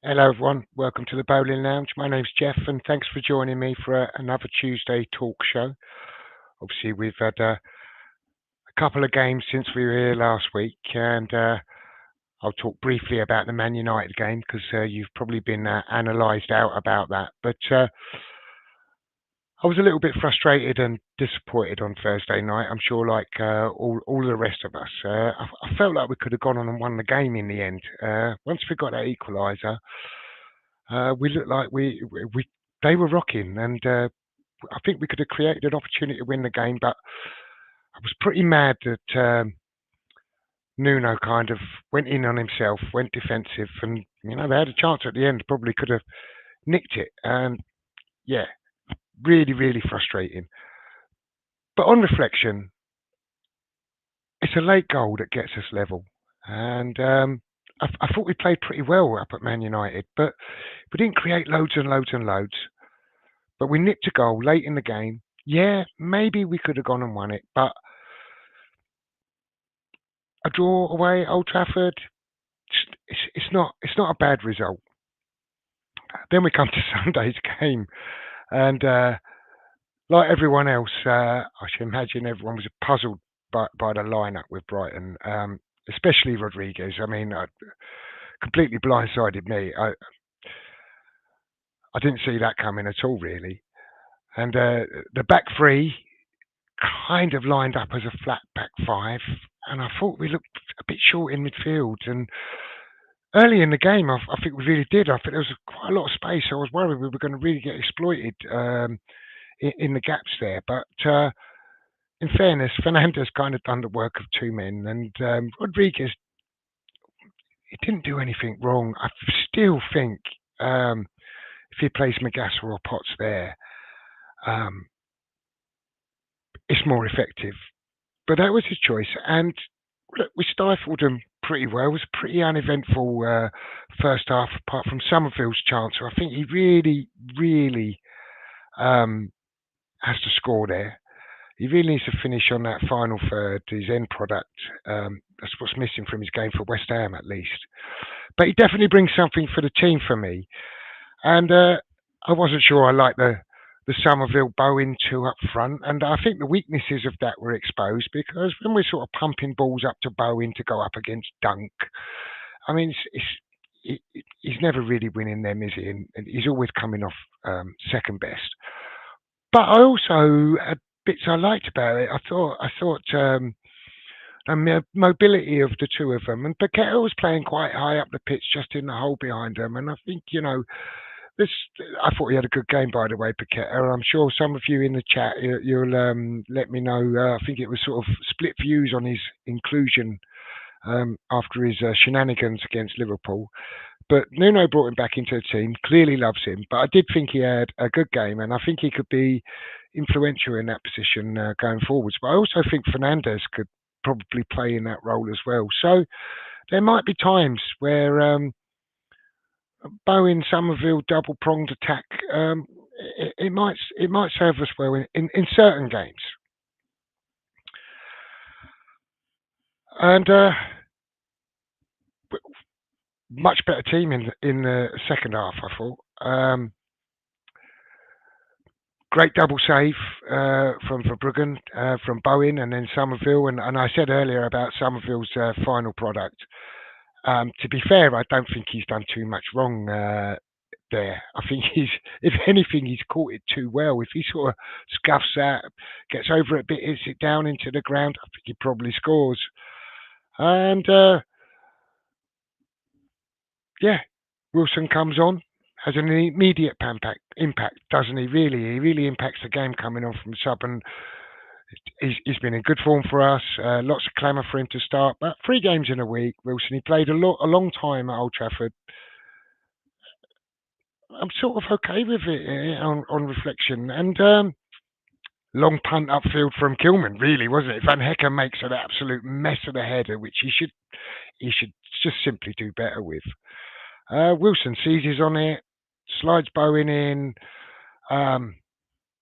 Hello, everyone. Welcome to the Boleyn Lounge. My name's Jeff, and thanks for joining me for another Tuesday talk show. Obviously, we've had a couple of games since we were here last week, and I'll talk briefly about the Man United game because you've probably been analysed out about that. But I was a little bit frustrated and disappointed on Thursday night. I'm sure, like all the rest of us, I felt like we could have gone on and won the game in the end. Once we got that equaliser, we looked like they were rocking, and I think we could have created an opportunity to win the game. But I was pretty mad that Nuno kind of went in on himself, went defensive, and they had a chance at the end. Probably could have nicked it, and yeah. Really, really frustrating. But on reflection, it's a late goal that gets us level. And I thought we played pretty well up at Man United, but we didn't create loads and loads and loads. But we nipped a goal late in the game. Yeah, maybe we could have gone and won it, but a draw away at Old Trafford, it's not a bad result. Then we come to Sunday's game. And like everyone else, I should imagine everyone was puzzled by the lineup with Brighton, especially Rodriguez. I mean, completely blindsided me. I didn't see that coming at all, really. And the back three kind of lined up as a flat back five, and I thought we looked a bit short in midfield. And early in the game, I think we really did. I think there was quite a lot of space. I was worried we were going to really get exploited in the gaps there. But in fairness, Fernandes kind of done the work of two men, and Rodriguez, he didn't do anything wrong. I still think if he plays Magassa or Potts there, it's more effective. But that was his choice, and look, we stifled them pretty well. It was a pretty uneventful first half, apart from Somerville's chance. So I think he really, really has to score there. He really needs to finish on that final third, his end product. That's what's missing from his game for West Ham, at least. But he definitely brings something for the team for me. And I wasn't sure I liked the Somerville Bowen two up front, and I think the weaknesses of that were exposed because when we're sort of pumping balls up to Bowen to go up against Dunk, I mean, he's never really winning them, is he? And he's always coming off second best. But I also had bits I liked about it. I thought the mobility of the two of them, and Paqueta was playing quite high up the pitch, just in the hole behind them, and I think I thought he had a good game, by the way, Paqueta. I'm sure some of you in the chat, you'll let me know. I think it was sort of split views on his inclusion after his shenanigans against Liverpool. But Nuno brought him back into the team, clearly loves him. But I did think he had a good game, and I think he could be influential in that position going forwards. But I also think Fernandes could probably play in that role as well. So there might be times where Bowen Somerville double pronged attack. It might serve us well in certain games. And much better team in the second half, I thought. Great double save from Verbruggen, from Bowen, and then Somerville. And I said earlier about Somerville's final product. To be fair, I don't think he's done too much wrong there. I think if anything, he's caught it too well. If he sort of scuffs that, gets over it a bit, hits it down into the ground, I think he probably scores. And yeah, Wilson comes on, has an immediate impact, doesn't he? Really, he really impacts the game coming on from sub, and he's been in good form for us. Lots of clamour for him to start, but 3 games in a week, Wilson. He played a long time at Old Trafford. I'm sort of okay with it on reflection, and long punt upfield from Kilman, really, wasn't it? Van Hecker makes an absolute mess of the header, which he should just simply do better with. Wilson seizes on it, slides Bowen in. Um,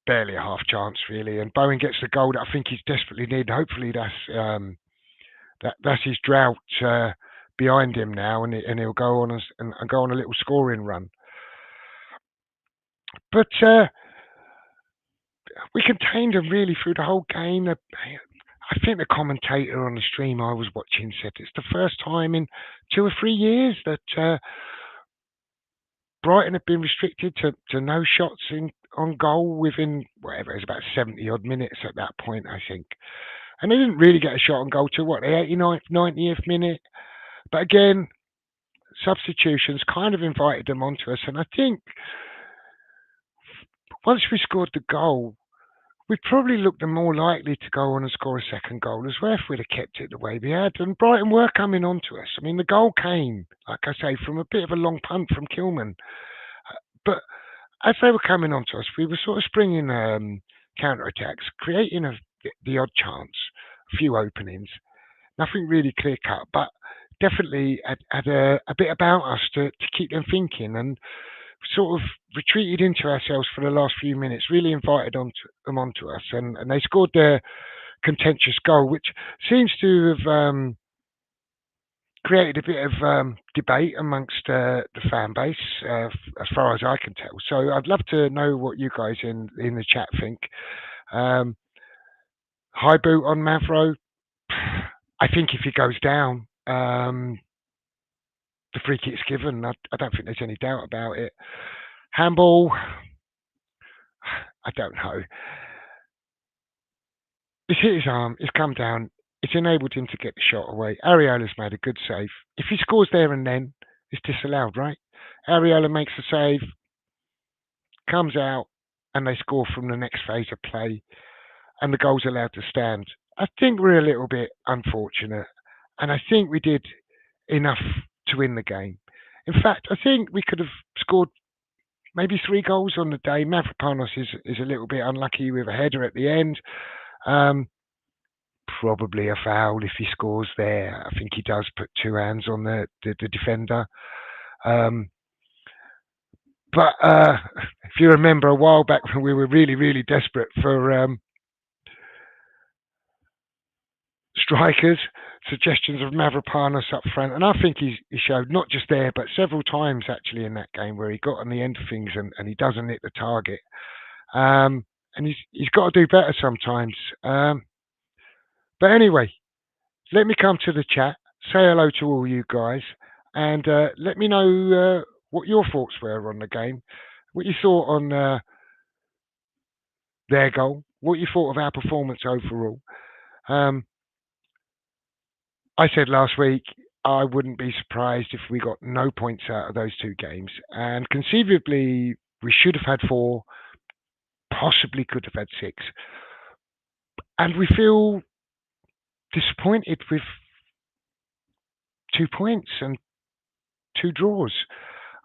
Barely a half chance, really, and Bowen gets the goal that I think he's desperately needed. Hopefully, that's his drought behind him now, and he'll go on and go on a little scoring run. But we contained them really through the whole game. I think the commentator on the stream I was watching said it's the first time in 2 or 3 years that Brighton have been restricted to no shots on goal within whatever it was, about 70 odd minutes at that point, I think. And they didn't really get a shot on goal till the 89th, 90th minute. But again, substitutions kind of invited them onto us. And I think once we scored the goal, we probably looked more likely to go on and score a second goal as well if we'd have kept it the way we had. And Brighton were coming on to us. I mean, the goal came, like I say, from a bit of a long punt from Kilman. But as they were coming on to us, we were sort of springing counter-attacks, creating the odd chance, a few openings. Nothing really clear-cut, but definitely had a bit about us to keep them thinking, and sort of retreated into ourselves for the last few minutes, really invited them onto us, and they scored their contentious goal, which seems to have created a bit of debate amongst the fan base, as far as I can tell. So I'd love to know what you guys in the chat think. High boot on Mavro. I think if he goes down, the free kick's given. I don't think there's any doubt about it. Handball, I don't know. It's hit his arm. It's come down. It's enabled him to get the shot away. Areola's made a good save. If he scores there and then, it's disallowed, right? Areola makes the save, comes out, and they score from the next phase of play, and the goal's allowed to stand. I think we're a little bit unfortunate, and I think we did enough to win the game. In fact, I think we could have scored maybe 3 goals on the day. Mavropanos is a little bit unlucky with a header at the end. Probably a foul if he scores there. I think he does put 2 hands on the defender. But if you remember a while back when we were really, really desperate for strikers, suggestions of Mavropanos up front, and I think he showed not just there but several times actually in that game where he got on the end of things and he doesn't hit the target. And he's got to do better sometimes. But anyway, let me come to the chat, say hello to all you guys, and let me know what your thoughts were on the game, what you thought on their goal, what you thought of our performance overall. I said last week I wouldn't be surprised if we got no points out of those 2 games, and conceivably we should have had 4, possibly could have had 6, and we feel disappointed with 2 points and 2 draws.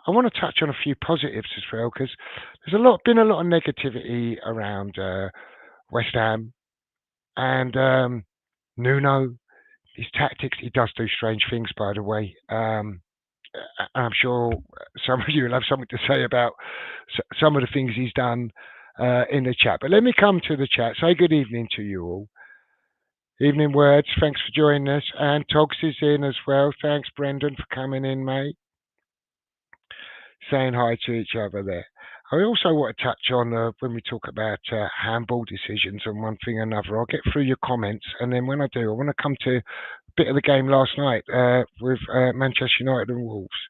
I want to touch on a few positives as well, because there's been a lot of negativity around West Ham and Nuno. His tactics, he does do strange things, by the way. I'm sure some of you will have something to say about some of the things he's done in the chat. But let me come to the chat. Say good evening to you all. Evening words. Thanks for joining us. And Togs is in as well. Thanks, Brendan, for coming in, mate. Saying hi to each other there. I also want to touch on when we talk about handball decisions and one thing or another. I'll get through your comments, and then when I do, I want to come to a bit of the game last night with Manchester United and Wolves.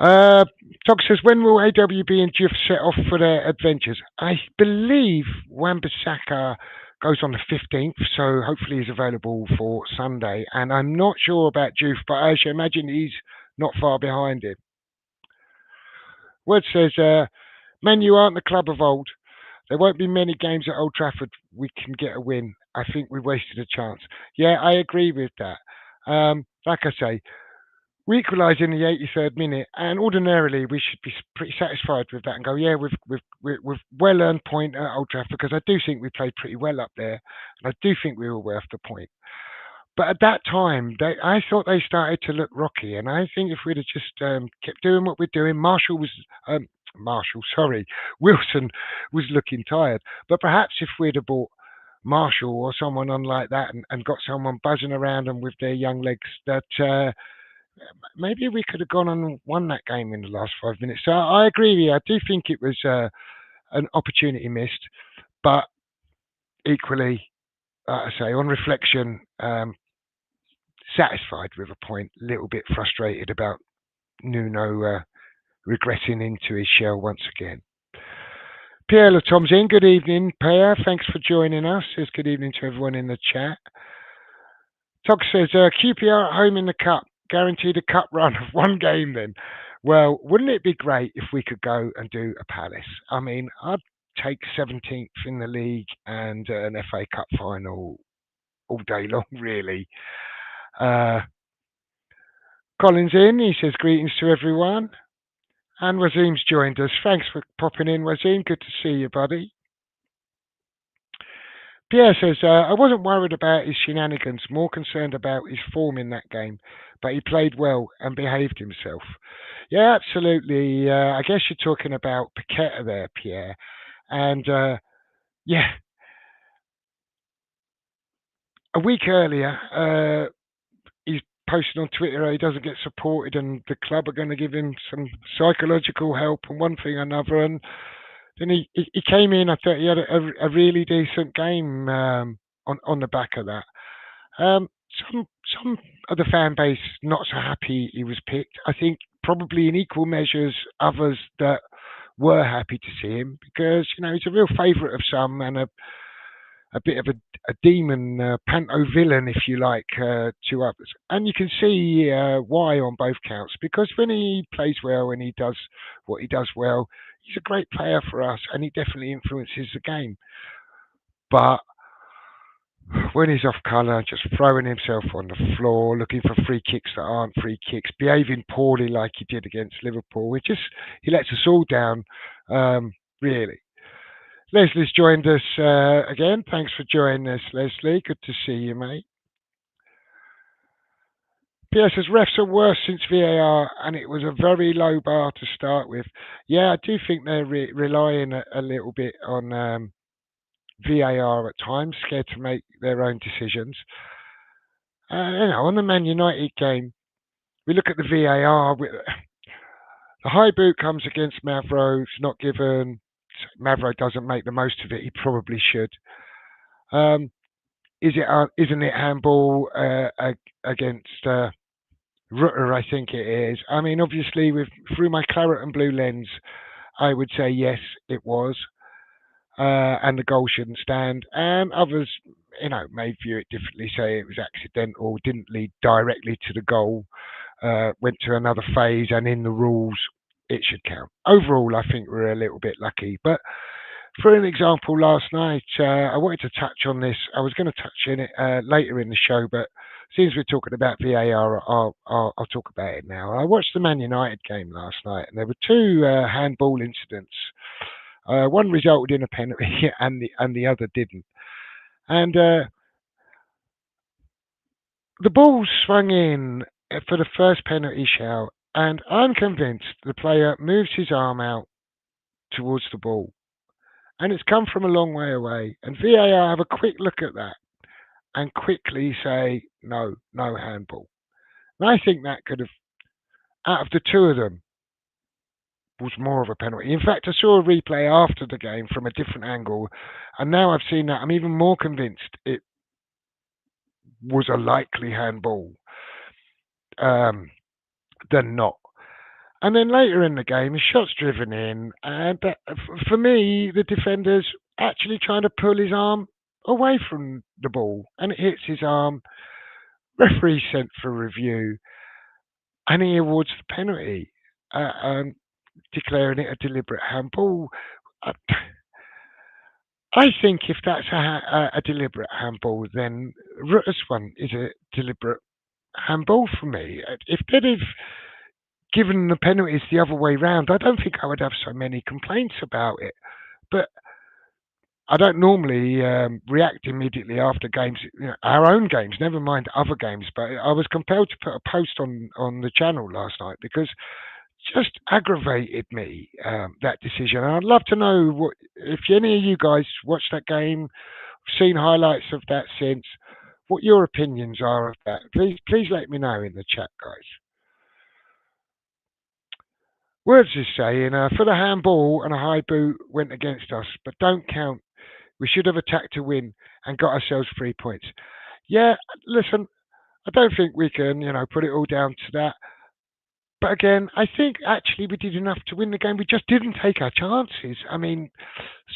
Tog says, when will AWB and Jif set off for their adventures? I believe Wan-Bissaka goes on the 15th, so hopefully he's available for Sunday. And I'm not sure about Juf, but I should imagine he's not far behind him. Word says, Man, you aren't the club of old. There won't be many games at Old Trafford we can get a win. I think we wasted a chance. Yeah, I agree with that. Like I say, we equalised in the 83rd minute, and ordinarily we should be pretty satisfied with that and go, yeah, we've well earned point at Old Trafford, because I do think we played pretty well up there, and I do think we were worth the point. But at that time, I thought they started to look rocky, and I think if we'd have just kept doing what we're doing, sorry, Wilson was looking tired. But perhaps if we'd have bought Marshall or someone on like that, and got someone buzzing around them with their young legs, that maybe we could have gone on and won that game in the last 5 minutes. So I agree with you. I do think it was an opportunity missed, but equally, I say, on reflection, satisfied with a point, a little bit frustrated about Nuno regressing into his shell once again. Pierre Latom's in. Good evening, Pierre. Thanks for joining us. Says good evening to everyone in the chat. Tog says, QPR at home in the cup. Guaranteed a cup run of one game then. Well, wouldn't it be great if we could go and do a Palace? I mean, I'd take 17th in the league and an FA Cup final all day long, really. Colin's in. He says, greetings to everyone. And Wazim's joined us. Thanks for popping in, Wazim. Good to see you, buddy. Pierre says, I wasn't worried about his shenanigans, more concerned about his form in that game, but he played well and behaved himself. Yeah, absolutely. I guess you're talking about Paqueta there, Pierre. And yeah, a week earlier, he's posted on Twitter he doesn't get supported and the club are going to give him some psychological help and one thing or another. And then he came in. I thought he had a really decent game on the back of that. Some of the fan base not so happy he was picked. I think probably in equal measures others that were happy to see him, because he's a real favourite of some and a bit of a demon, panto villain, if you like, to others. And you can see why on both counts, because when he plays well and he does what he does well, he's a great player for us and he definitely influences the game. But when he's off colour, just throwing himself on the floor, looking for free kicks that aren't free kicks, behaving poorly like he did against Liverpool, he lets us all down, really. Leslie's joined us again. Thanks for joining us, Leslie. Good to see you, mate. Pierre says, refs are worse since VAR, and it was a very low bar to start with. Yeah, I do think they're relying a little bit on VAR at times, scared to make their own decisions. On the Man United game, we look at the VAR. The high boot comes against Mavro. It's not given. Mavro doesn't make the most of it. He probably should. Isn't it handball against Rutter? I think it is. I mean, obviously, through my claret and blue lens, I would say yes, it was, and the goal shouldn't stand. And others, may view it differently, say it was accidental, didn't lead directly to the goal, went to another phase, and in the rules, it should count. Overall, I think we're a little bit lucky. But for an example, last night, I wanted to touch on this. I was going to touch on it later in the show, but since we're talking about VAR, I'll talk about it now. I watched the Man United game last night, and there were two handball incidents. One resulted in a penalty, and the other didn't. And the ball swung in for the first penalty shout, and I'm convinced the player moves his arm out towards the ball. And it's come from a long way away. And VAR have a quick look at that and quickly say, no handball. And I think that could have, out of the two of them, was more of a penalty. In fact, I saw a replay after the game from a different angle, and now I've seen that, I'm even more convinced it was a likely handball than not. And then later in the game, a shot's driven in, and for me, the defender's actually trying to pull his arm away from the ball, and it hits his arm. Referee sent for review, and he awards the penalty. declaring it a deliberate handball. I, I think if that's a deliberate handball, then Rutter's one is a deliberate handball for me. If they'd have given the penalties the other way round, I don't think I would have so many complaints about it. But I don't normally react immediately after games, our own games, never mind other games. But I was compelled to put a post on the channel last night because just aggravated me, that decision. And I'd love to know what if any of you guys watched that game, seen highlights of that since, what your opinions are of that. Please let me know in the chat, guys. Words is saying, for the handball and a high boot went against us, but don't count. We should have attacked to win and got ourselves 3 points. Yeah, listen, I don't think we can, put it all down to that. But again, I think actually we did enough to win the game. We just didn't take our chances. I mean,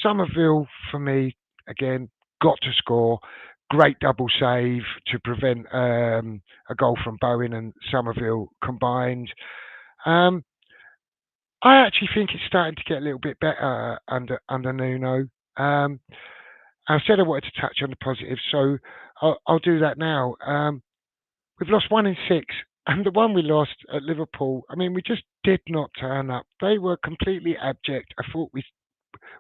Somerville, for me, again, got to score. Great double save to prevent a goal from Bowen and Somerville combined. I actually think it's starting to get a little bit better under Nuno. I said I wanted to touch on the positives, so I'll do that now. We've lost 1 in 6, and the one we lost at Liverpool, I mean, we just did not turn up. They were completely abject. I thought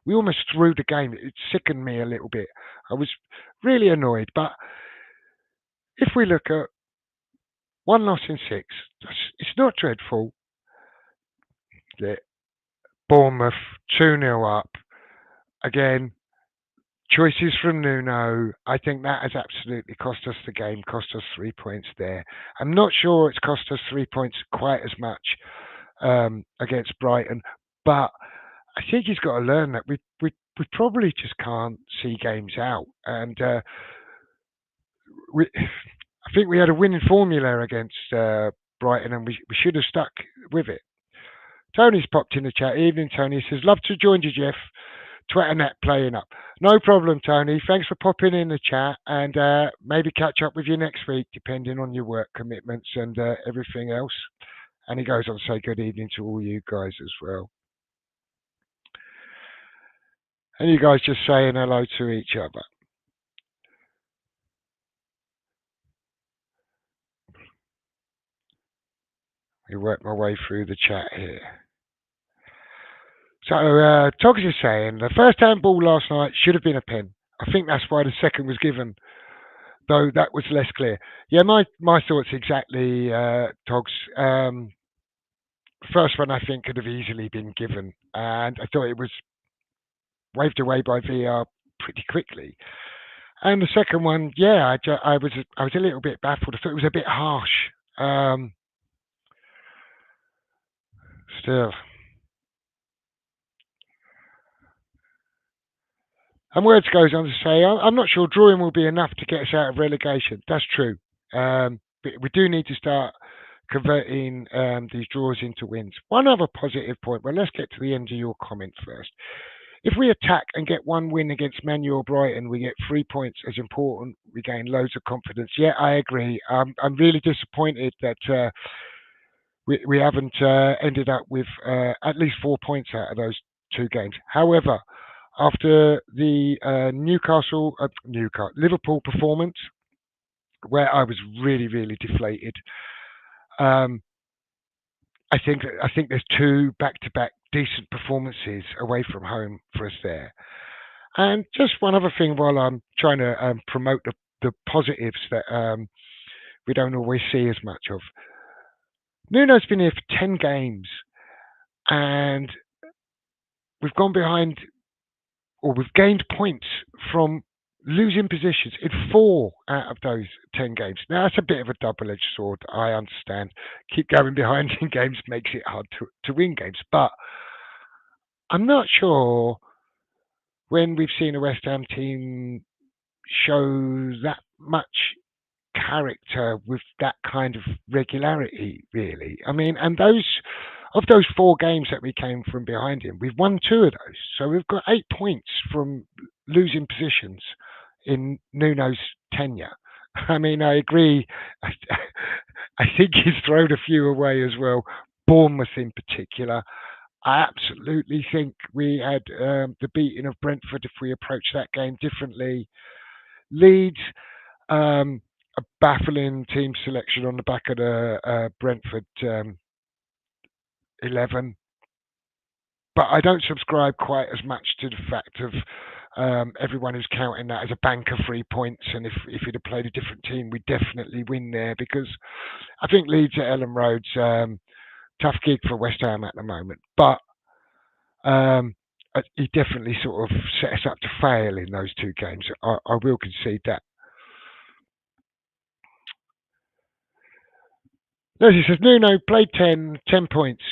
we almost threw the game. It sickened me a little bit. I was really annoyed. But if we look at 1 loss in 6, it's not dreadful. Bournemouth 2-0 up. Again, choices from Nuno. I think that has absolutely cost us the game, cost us 3 points there. I'm not sure it's cost us 3 points quite as much against Brighton, but I think he's got to learn that we probably just can't see games out. And I think we had a winning formula against Brighton, and we should have stuck with it. Tony's popped in the chat. Evening, Tony. He says, love to join you, Jeff. Twitternet playing up. No problem, Tony. Thanks for popping in the chat, and maybe catch up with you next week, depending on your work commitments and everything else. And he goes on to say good evening to all you guys as well. And you guys just saying hello to each other. We work my way through the chat here. So, Togs is saying the first handball last night should have been a pen. I think that's why the second was given, though that was less clear. Yeah, my thoughts exactly, Togs. First one I think could have easily been given, and I thought it was waved away by VR pretty quickly. And the second one, yeah, I was a little bit baffled. I thought it was a bit harsh. Still. And Words goes on to say, I'm not sure drawing will be enough to get us out of relegation. That's true. But we do need to start converting these draws into wins. One other positive point. Well, let's get to the end of your comment first. If we attack and get one win against Man U or Brighton, we get 3 points as important. We gain loads of confidence. Yeah, I agree. I'm really disappointed that we haven't ended up with at least 4 points out of those 2 games. However, after the Liverpool performance, where I was really, really deflated, I think there's 2 back-to-back decent performances away from home for us there. And just one other thing while I'm trying to promote the positives that we don't always see as much of. Nuno's been here for 10 games, and we've gone behind, or we've gained points from losing positions in 4 out of those 10 games. Now, that's a bit of a double-edged sword, I understand. Keep going behind in games makes it hard to win games. But I'm not sure when we've seen a West Ham team show that much character with that kind of regularity, really. I mean, and those 4 games that we came from behind him, we've won 2 of those. So we've got 8 points from losing positions in Nuno's tenure. I mean, I agree. I think he's thrown a few away as well. Bournemouth in particular. I absolutely think we had the beating of Brentford if we approached that game differently. Leeds, um, a baffling team selection on the back of the Brentford 11. But I don't subscribe quite as much to the fact of everyone who's counting that as a bank of 3 points. And if we'd have played a different team, we'd definitely win there because I think Leeds at Ellen Road's tough gig for West Ham at the moment. But um, he definitely sort of set us up to fail in those two games. I will concede that. Leslie says Nuno played 10 points.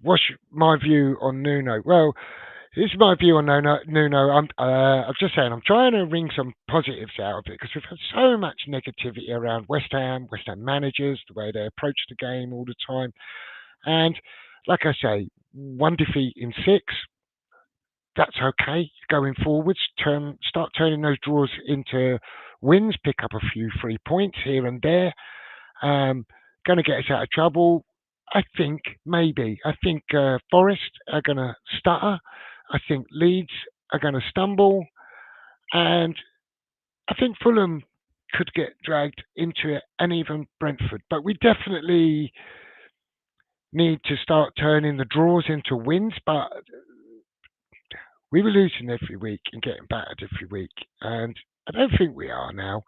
What's my view on Nuno? Well, this is my view on Nuno. I'm just saying I'm trying to wring some positives out of it because we've had so much negativity around West Ham managers, the way they approach the game all the time, and like I say, one defeat in six. That's okay. Going forwards, start turning those draws into wins. Pick up a few 3 points here and there. Um, going to get us out of trouble. I think maybe. I think Forest are going to stutter. I think Leeds are going to stumble, and I think Fulham could get dragged into it, and even Brentford. But we definitely need to start turning the draws into wins. But we were losing every week and getting battered every week, and I don't think we are now.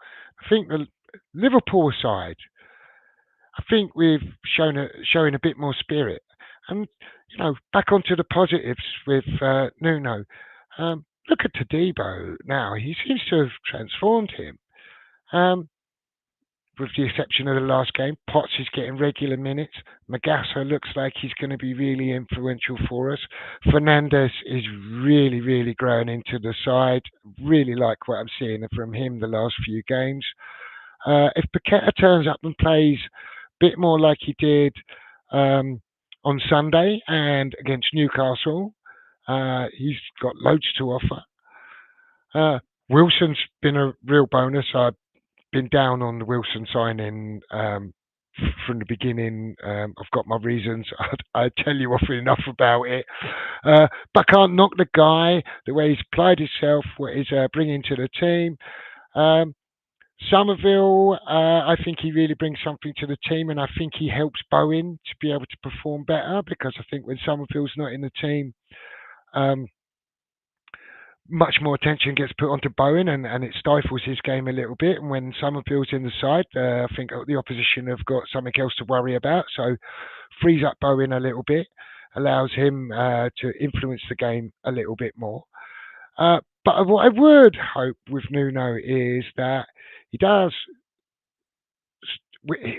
I think the Liverpool side I think we've showing a bit more spirit. And back onto the positives with Nuno. Look at Tadibo now; he seems to have transformed him. Um, with the exception of the last game, Potts is getting regular minutes. Magassa looks like he's going to be really influential for us. Fernandez is really, really growing into the side. Really like what I'm seeing from him the last few games. If Paqueta turns up and plays a bit more like he did on Sunday and against Newcastle, he's got loads to offer. Wilson's been a real bonus. I've been down on the Wilson signing from the beginning. I've got my reasons. I tell you often enough about it. But I can't knock the guy, the way he's applied himself, what he's bringing to the team. Somerville, I think he really brings something to the team, and I think he helps Bowen to be able to perform better because I think when Somerville's not in the team, um, much more attention gets put onto Bowen, and it stifles his game a little bit. And when Somerville's in the side, I think the opposition have got something else to worry about, so frees up Bowen a little bit, allows him to influence the game a little bit more. But what I would hope with Nuno is that he does.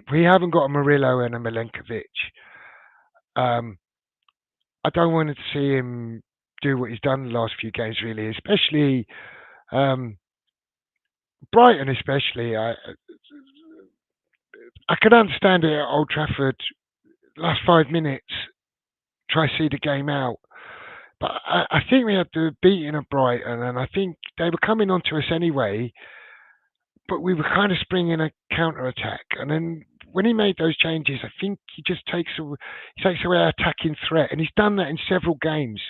We haven't got a Murillo and a Milenkovic. Um, I don't want to see him do what he's done the last few games, really, especially Brighton. Especially, I could understand it at Old Trafford. Last 5 minutes, try to see the game out. But I think we had the beating of Brighton, and I think they were coming onto us anyway. But we were kind of springing a counter attack, and then when he made those changes, I think he just takes away our attacking threat, and he's done that in several games.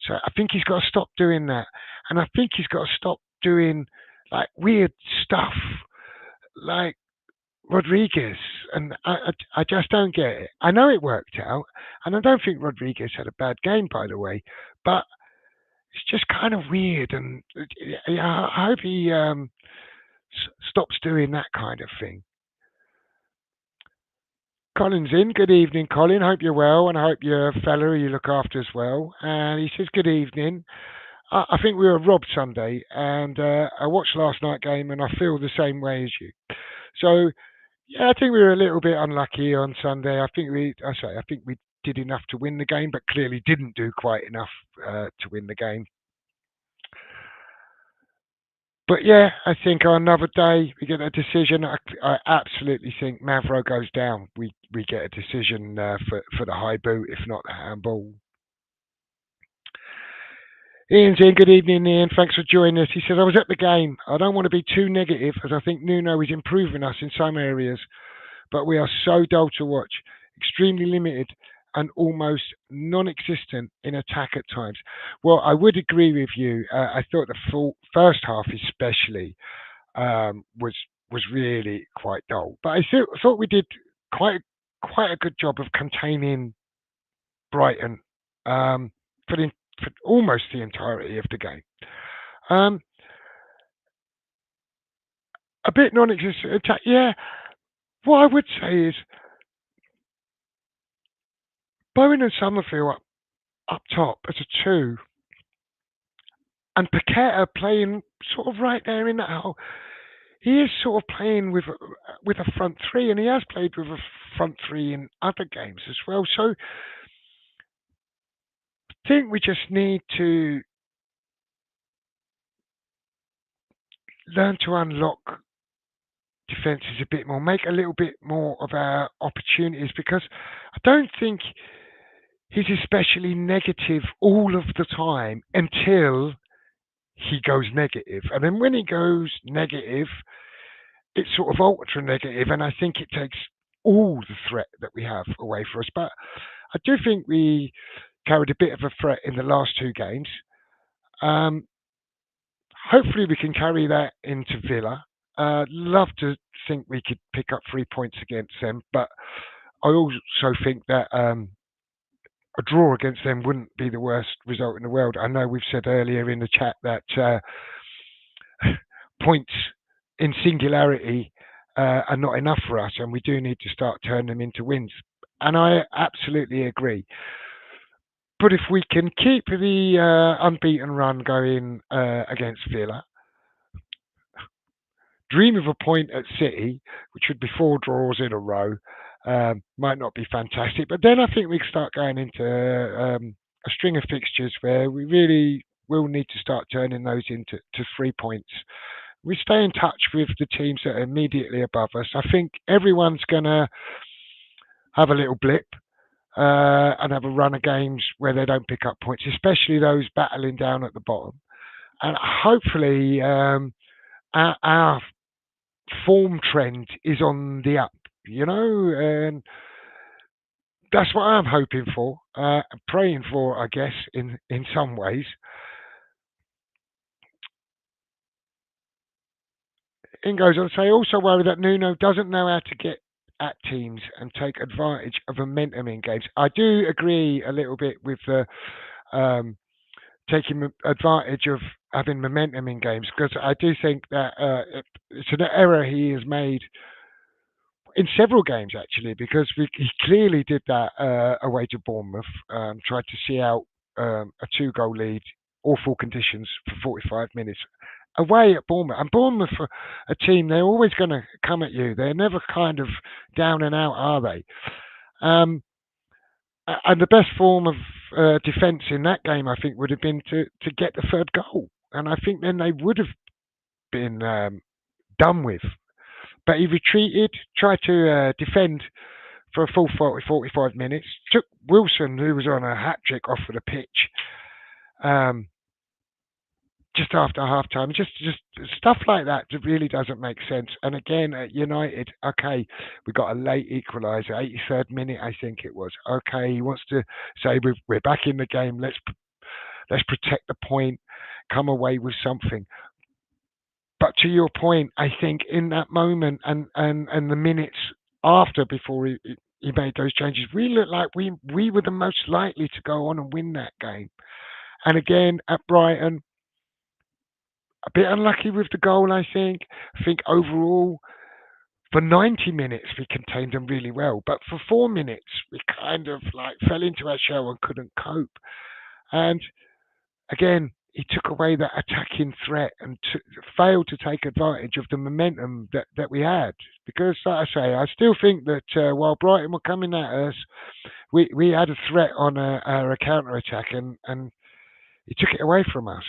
So I think he's got to stop doing that, and I think he's got to stop doing like weird stuff, like Rodriguez, and I just don't get it. I know it worked out, and I don't think Rodriguez had a bad game, by the way, but it's just kind of weird, and I hope he stops doing that kind of thing. Colin's in. Good evening, Colin. Hope you're well, and I hope your fella you look after as well. And he says, "Good evening. I think we were robbed Sunday, and I watched last night game, and I feel the same way as you. So, yeah, I think we were a little bit unlucky on Sunday. I think we did enough to win the game, but clearly didn't do quite enough to win the game. But yeah, I think on another day we get a decision. I absolutely think Mavro goes down. We get a decision for the high boot, if not the handball. Ian's in. Good evening, Ian. Thanks for joining us. He says, I was at the game. I don't want to be too negative as I think Nuno is improving us in some areas, but we are so dull to watch, extremely limited, and almost non-existent in attack at times. Well, I would agree with you. I thought the first half, especially, was really quite dull. But thought we did quite a good job of containing Brighton for for almost the entirety of the game. Um, a bit non-existent attack, yeah. What I would say is Bowen and Summerfield up top as a two, and Paqueta playing sort of right there in that hole. He is sort of playing with a front three, and he has played with a front three in other games as well. So I think we just need to learn to unlock defences a bit more, make a little bit more of our opportunities, because I don't think he's especially negative all of the time until he goes negative. And then when he goes negative, it's sort of ultra negative, and I think it takes all the threat that we have away for us. But I do think we carried a bit of a threat in the last two games. Um, Hopefully, we can carry that into Villa. Love to think we could pick up 3 points against them, but I also think that a draw against them wouldn't be the worst result in the world. I know we've said earlier in the chat that points in singularity are not enough for us, and we do need to start turning them into wins. And I absolutely agree. But if we can keep the unbeaten run going against Villa, dream of a point at City, which would be 4 draws in a row, might not be fantastic. But then I think we can start going into a string of fixtures where we really will need to start turning those into 3 points. We stay in touch with the teams that are immediately above us. I think everyone's going to have a little blip and have a run of games where they don't pick up points, especially those battling down at the bottom. And hopefully, our form trend is on the up, and that's what I'm hoping for, praying for, I guess, in some ways. In goes on to say, also worry that Nuno doesn't know how to get at teams and take advantage of momentum in games. I do agree a little bit with the taking advantage of having momentum in games, because I do think that it's an error he has made in several games actually, because he clearly did that away to Bournemouth, tried to see out a 2-goal lead, awful conditions for 45 minutes away at Bournemouth. And Bournemouth are a team, they're always going to come at you. They're never kind of down and out, are they? And the best form of defence in that game, I think, would have been to get the third goal. And I think then they would have been done with. But he retreated, tried to defend for a full 45 minutes, took Wilson, who was on a hat-trick, off of the pitch just after half-time. Just stuff like that really doesn't make sense. And again, at United, okay, we got a late equaliser, 83rd minute, I think it was. Okay, he wants to say we're back in the game. Let's protect the point, come away with something. But to your point, I think in that moment and the minutes after, before he made those changes, we looked like we were the most likely to go on and win that game. And again, at Brighton, a bit unlucky with the goal, I think. I think overall, for 90 minutes, we contained them really well. But for 4 minutes, we kind of like fell into our shell and couldn't cope. And again, he took away that attacking threat and failed to take advantage of the momentum that we had. Because, like I say, I still think that while Brighton were coming at us, we had a threat on a counter attack, and he took it away from us.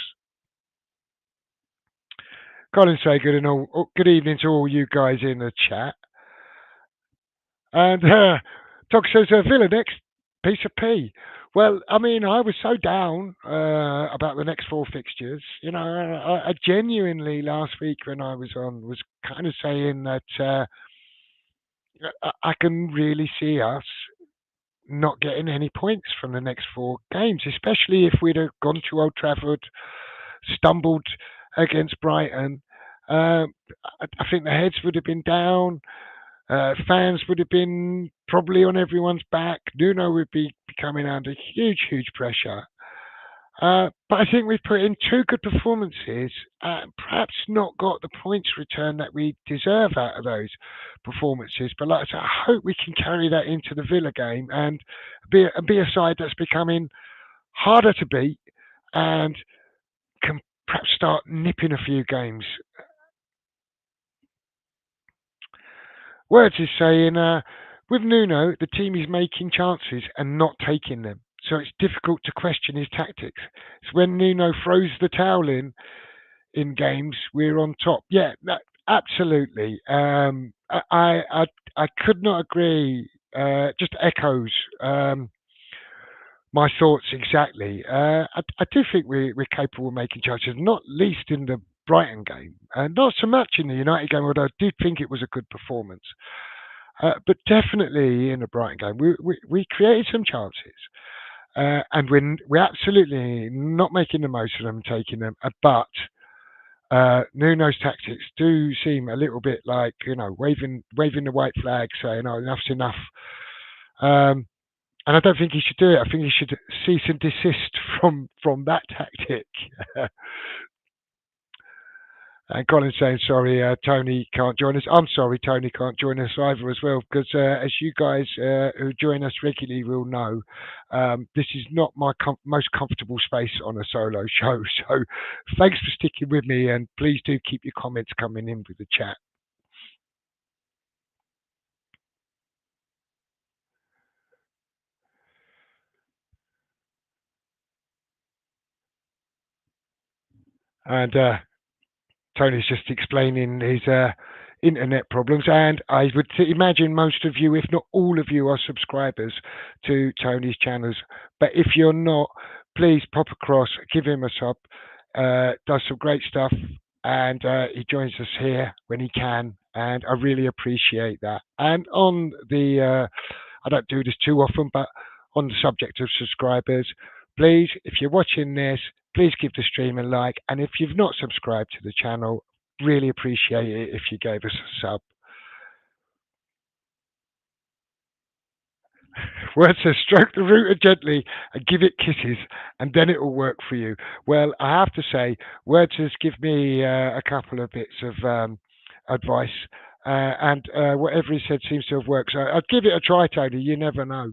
Colin say good evening to all you guys in the chat. And Doc says Villa next piece of P. Well, I mean, I was so down about the next 4 fixtures. I genuinely last week when I was on was kind of saying that I can really see us not getting any points from the next four games, especially if we'd have gone to Old Trafford, stumbled against Brighton. I think the heads would have been down. Fans would have been probably on everyone's back. Nuno would be coming under huge pressure. But I think we've put in two good performances, perhaps not got the points return that we deserve out of those performances. But like I said, I hope we can carry that into the Villa game and be a side that's becoming harder to beat and can perhaps start nipping a few games. Words is saying, with Nuno, the team is making chances and not taking them. So it's difficult to question his tactics. It's when Nuno throws the towel in games, we're on top. Yeah, no, absolutely. I could not agree. Just echoes my thoughts exactly. I do think we're capable of making chances, not least in the Brighton game, and not so much in the United game, although I did think it was a good performance. But definitely in the Brighton game, we created some chances, and we're absolutely not making the most of them, taking them. But Nuno's tactics do seem a little bit like waving the white flag, saying, "Oh, enough's enough." And I don't think he should do it. I think he should cease and desist from that tactic. And Colin's saying, sorry, Tony can't join us. I'm sorry, Tony can't join us either as well, because as you guys who join us regularly will know, this is not my most comfortable space on a solo show. So thanks for sticking with me, and please do keep your comments coming in with the chat. And Tony's just explaining his internet problems, and I would imagine most of you, if not all of you, are subscribers to Tony's channels. But if you're not, please pop across, give him a sub. Does some great stuff, and he joins us here when he can, and I really appreciate that. And on the, I don't do this too often, but on the subject of subscribers, please, if you're watching this, please give the stream a like, and if you've not subscribed to the channel, really appreciate it if you gave us a sub. Word says, stroke the router gently and give it kisses, and then it will work for you. Well, I have to say, Word says, give me a couple of bits of advice, and whatever he said seems to have worked. So I'd give it a try, Tony. You never know.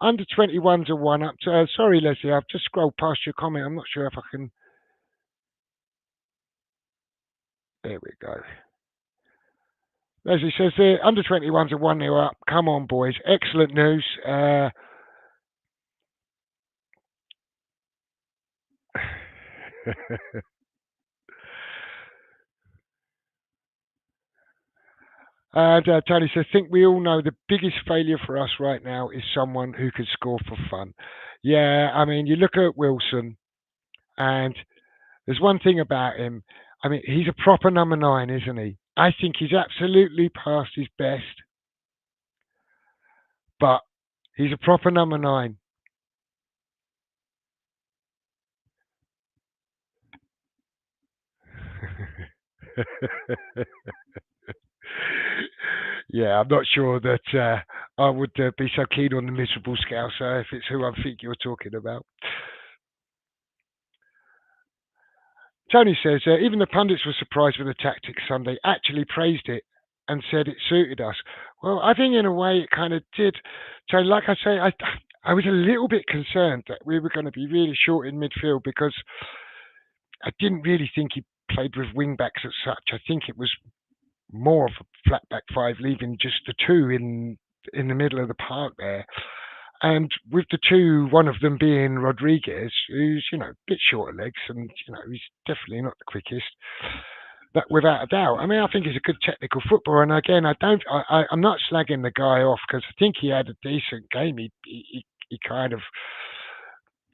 Under 21s are one up. Sorry, Leslie, I've just scrolled past your comment. I'm not sure if I can. There we go. Leslie says the under 21s are 1-0 up. Come on, boys. Excellent news. And Tony says, think we all know the biggest failure for us right now is someone who can score for fun. Yeah, I mean, you look at Wilson, and there's one thing about him. I mean, he's a proper number 9, isn't he? I think he's absolutely past his best, but he's a proper number 9. Yeah, I'm not sure that I would be so keen on the miserable Scouser if it's who I think you're talking about. Tony says, even the pundits were surprised with the tactics Sunday, actually praised it and said it suited us. Well, I think in a way it kind of did. So, like I say, I was a little bit concerned that we were going to be really short in midfield, because I didn't really think he played with wing backs as such. I think it was more of a flat back 5, leaving just the two in the middle of the park there. And with the two, one of them being Rodriguez, who's, a bit short of legs, and, he's definitely not the quickest. But without a doubt, I mean, I think he's a good technical footballer. And again, I'm not slagging the guy off, because I think he had a decent game. He kind of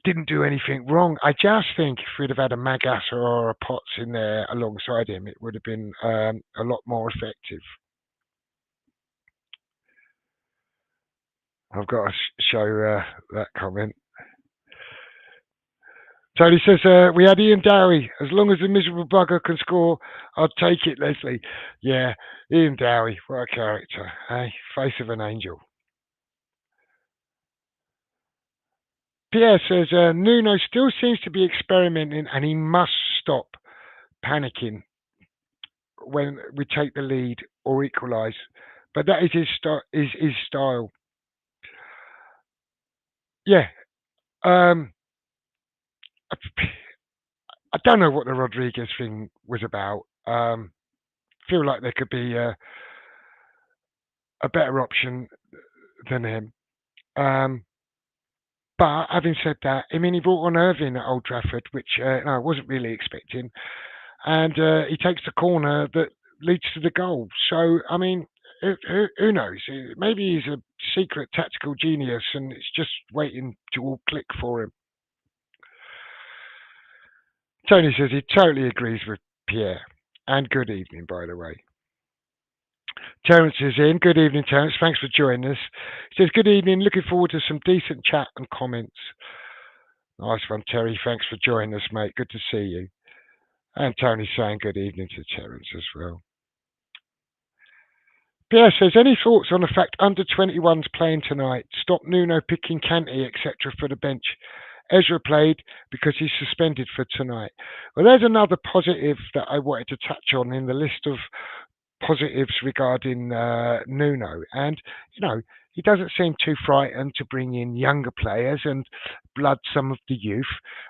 didn't do anything wrong. I just think if we'd have had a Magas or a Potts in there alongside him, it would have been a lot more effective. I've got to show that comment. Tony says, we had Ian Dowie. As long as the miserable bugger can score, I'll take it, Leslie. Yeah, Ian Dowie, what a character. Hey, face of an angel. Pierre says, Nuno still seems to be experimenting and he must stop panicking when we take the lead or equalise. But that is his style. Yeah. Um, I don't know what the Rodriguez thing was about. Feel like there could be a better option than him. Um, but having said that, I mean, he brought on Irving at Old Trafford, which no, I wasn't really expecting, and he takes the corner that leads to the goal. So, I mean, who knows? Maybe he's a secret tactical genius, and it's just waiting to all click for him. Tony says he totally agrees with Pierre. And good evening, by the way. Terence is in. Good evening, Terence. Thanks for joining us. He says, good evening. Looking forward to some decent chat and comments. Nice one, Terry. Thanks for joining us, mate. Good to see you. And Tony saying good evening to Terence as well. Pierre says, any thoughts on the fact under 21s playing tonight? Stop Nuno picking Kante, etc. for the bench. Ezra played because he's suspended for tonight. Well, there's another positive that I wanted to touch on in the list of positives regarding Nuno. And, you know, he doesn't seem too frightened to bring in younger players and blood some of the youth.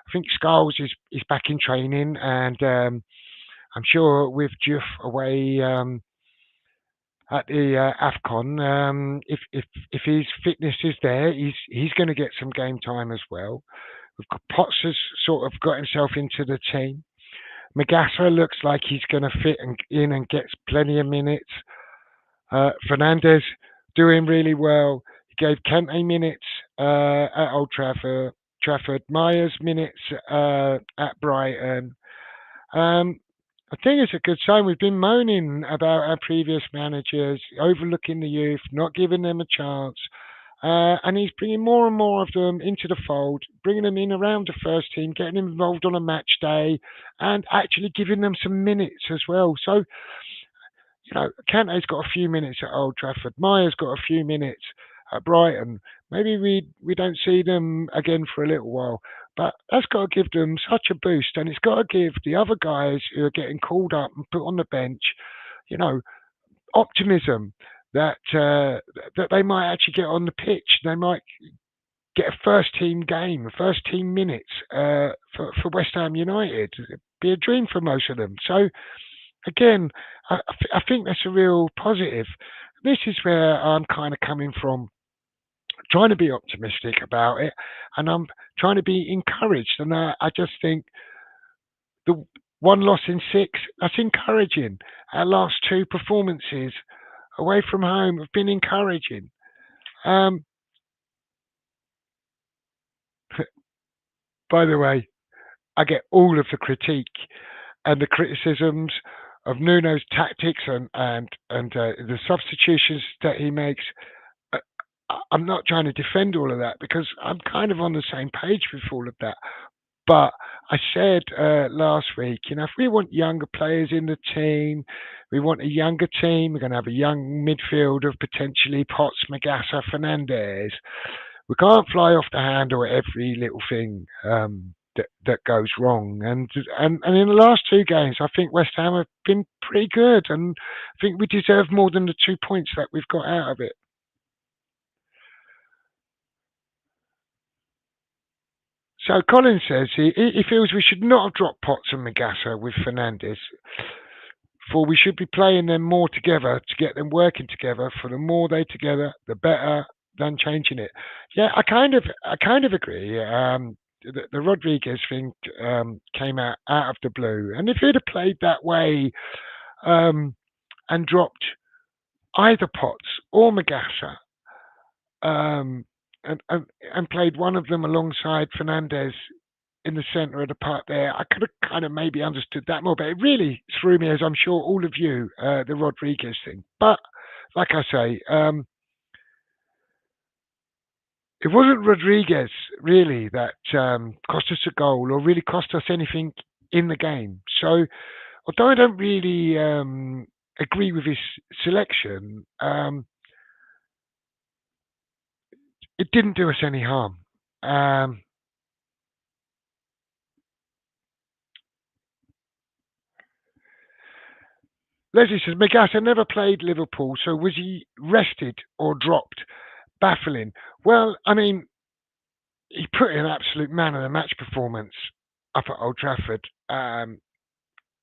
I think Skulls is back in training, and I'm sure with Juff away at the Afcon, if his fitness is there, he's going to get some game time as well. We've got Potts has sort of got himself into the team. Magassa looks like he's going to fit in and gets plenty of minutes. Fernandez doing really well. He gave Kante minutes at Old Trafford. Myers minutes at Brighton. I think it's a good sign. We've been moaning about our previous managers overlooking the youth, not giving them a chance. And he's bringing more and more of them into the fold, bringing them in around the first team, getting them involved on a match day, and actually giving them some minutes as well. So, you know, Kante's got a few minutes at Old Trafford. Myers got a few minutes at Brighton. Maybe we don't see them again for a little while, but that's got to give them such a boost, and it's got to give the other guys who are getting called up and put on the bench, you know, optimism that that they might actually get on the pitch. They might get a first team game, first team minutes for West Ham United. It'd be a dream for most of them. So again, I think that's a real positive. This is where I'm kind of coming from, trying to be optimistic about it, and I'm trying to be encouraged. And I just think the one loss in six, that's encouraging. Our last two performances away from home have been encouraging. By the way, I get all of the critique and the criticisms of Nuno's tactics and the substitutions that he makes. Uh, I'm not trying to defend all of that because I'm kind of on the same page with all of that. But I said last week, you know, if we want younger players in the team, we want a younger team. We're going to have a young midfield of potentially Potts, Magassa, Fernandez. We can't fly off the handle at every little thing that goes wrong. And in the last two games, I think West Ham have been pretty good, and I think we deserve more than the 2 points that we've got out of it. So Colin says he feels we should not have dropped Potts and Magassa with Fernandez, for we should be playing them more together to get them working together. For the more they together, the better than changing it. Yeah, I kind of agree. The Rodriguez thing came out of the blue, and if he'd have played that way um, and dropped either Potts or Magassa, um, and played one of them alongside Fernandez in the centre of the park there, I could have kind of maybe understood that more. But it really threw me, as I'm sure all of you, the Rodriguez thing. But like I say, It wasn't Rodriguez really that cost us a goal or really cost us anything in the game. So although I don't really agree with his selection, it didn't do us any harm. Um, Leslie says, Megassa never played Liverpool, so was he rested or dropped? Baffling. Well, I mean, he put in an absolute man of the match performance up at Old Trafford,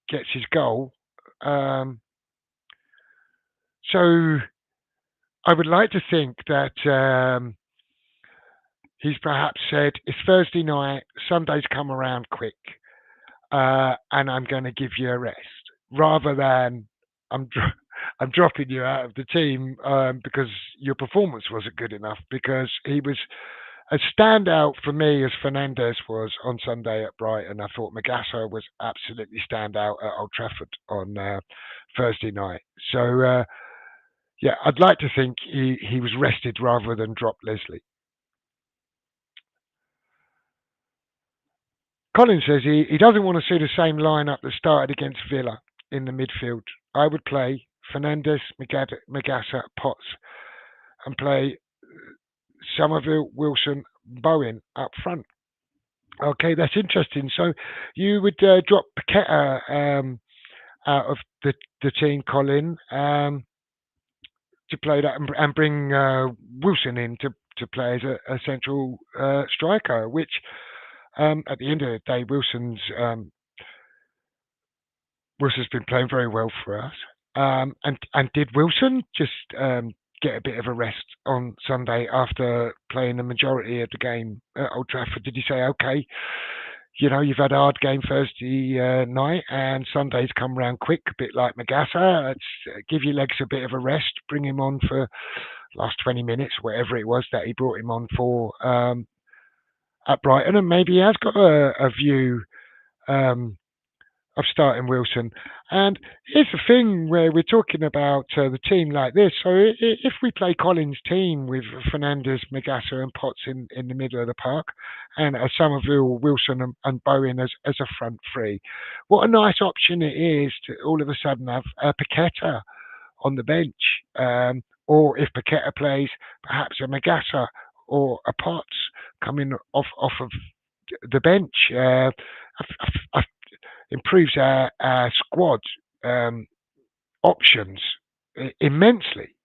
gets his goal. Um, so I would like to think that he's perhaps said, it's Thursday night, Sunday's come around quick, and I'm going to give you a rest, rather than I'm dropping you out of the team because your performance wasn't good enough. Because he was a standout for me as Fernandez was on Sunday at Brighton. I thought Magassa was absolutely standout at Old Trafford on Thursday night. So yeah, I'd like to think he was rested rather than dropped Leslie. Colin says he doesn't want to see the same lineup that started against Villa in the midfield. I would play Fernandez, Magassa, Potts, and play Somerville, Wilson, Bowen up front. Okay, that's interesting. So you would drop Paqueta out of the team, Colin, to play that and bring Wilson in to play as a central striker, which at the end of the day, Wilson's been playing very well for us. And did Wilson just get a bit of a rest on Sunday after playing the majority of the game at Old Trafford? Did he say, okay, you've had a hard game Thursday night and Sunday's come round quick, a bit like Magassa. Let's give your legs a bit of a rest, bring him on for last 20 minutes, whatever it was that he brought him on for at Brighton, and maybe he has got a view of starting Wilson. And here's the thing where we're talking about the team like this. So if we play Collins' team with Fernandez, Magassa, and Potts in the middle of the park, and Somerville, Wilson, and Bowen as a front three, what a nice option it is to all of a sudden have Paqueta on the bench. Or if Paqueta plays, perhaps a Magassa or a Potts coming off of the bench. Improves our squad options immensely.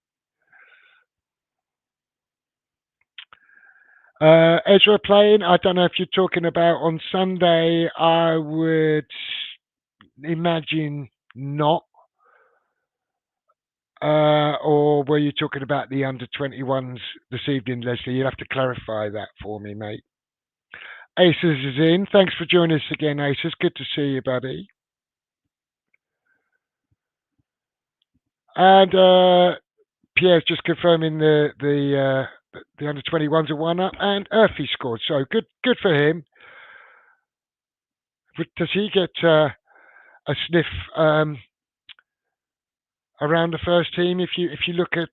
Ezra playing, I don't know if you're talking about on Sunday. I would imagine not. Or were you talking about the under 21s this evening, Leslie? You'll have to clarify that for me, mate. Aces is in. Thanks for joining us again, Aces. Good to see you, buddy. And Pierre's just confirming the under 21s are 1-up, and Earthy scored. So good for him. But does he get a sniff around the first team? If you look at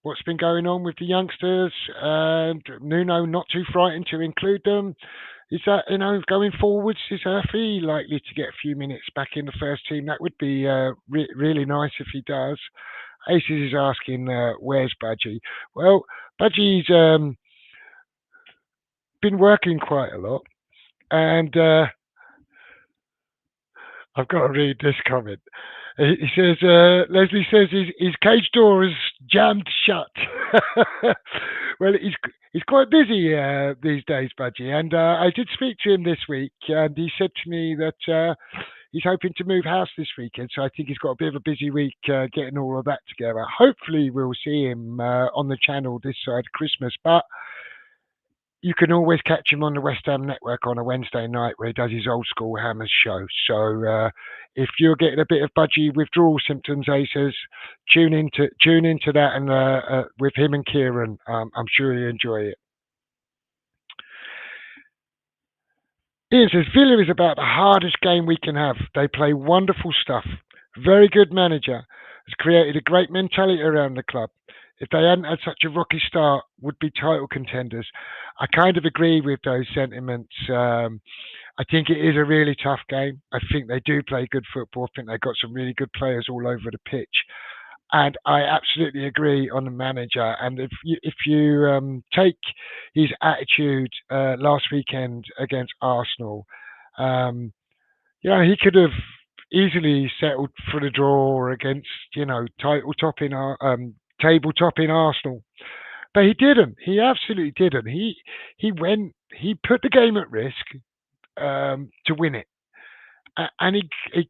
what's been going on with the youngsters, and Nuno not too frightened to include them. Is that, going forwards, is Earthy likely to get a few minutes back in the first team? That would be really nice if he does. Aces is asking, where's Budgie? Well, Budgie's been working quite a lot, and I've got to read this comment. He says, Leslie says his cage door is jammed shut. Well, he's quite busy these days, Budgie. And I did speak to him this week, and he said to me that he's hoping to move house this weekend. So I think he's got a bit of a busy week getting all of that together. Hopefully, we'll see him on the channel this side of Christmas. But you can always catch him on the West Ham Network on a Wednesday night where he does his old school Hammers show. So if you're getting a bit of budgie withdrawal symptoms, Aces, tune into that and with him and Kieran. I'm sure you enjoy it. Ian says Villa is about the hardest game we can have. They play wonderful stuff. Very good manager. Has created a great mentality around the club. if they hadn't had such a rocky start, would be title contenders. I kind of agree with those sentiments. I think it is a really tough game. I think they do play good football. I think they've got some really good players all over the pitch. And I absolutely agree on the manager. And if you take his attitude last weekend against Arsenal, um, he could have easily settled for the draw against title topping table topping Arsenal, but he didn't. He absolutely didn't. He went. He put the game at risk to win it. And he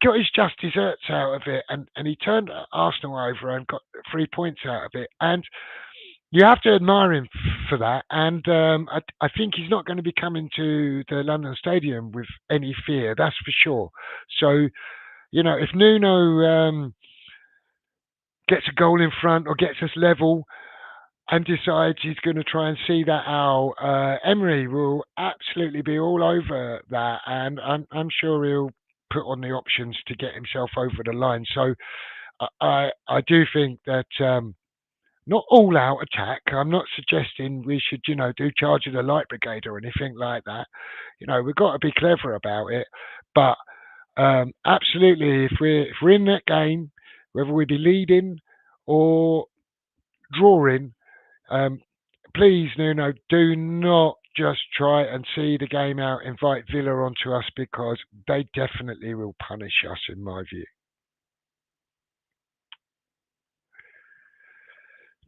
got his just desserts out of it, and he turned Arsenal over and got 3 points out of it. And you have to admire him for that. And I think he's not going to be coming to the London Stadium with any fear, that's for sure. So, if Nuno gets a goal in front or gets us level and decides he's going to try and see that out, Emery will absolutely be all over that, and I'm sure he'll put on the options to get himself over the line. So I do think that not all out attack. I'm not suggesting we should do charge of the light brigade or anything like that. We've got to be clever about it, but absolutely, if we're in that game, whether we be leading or drawing, um, please, Nuno, do not just try and see the game out, invite Villa onto us, because they definitely will punish us, in my view.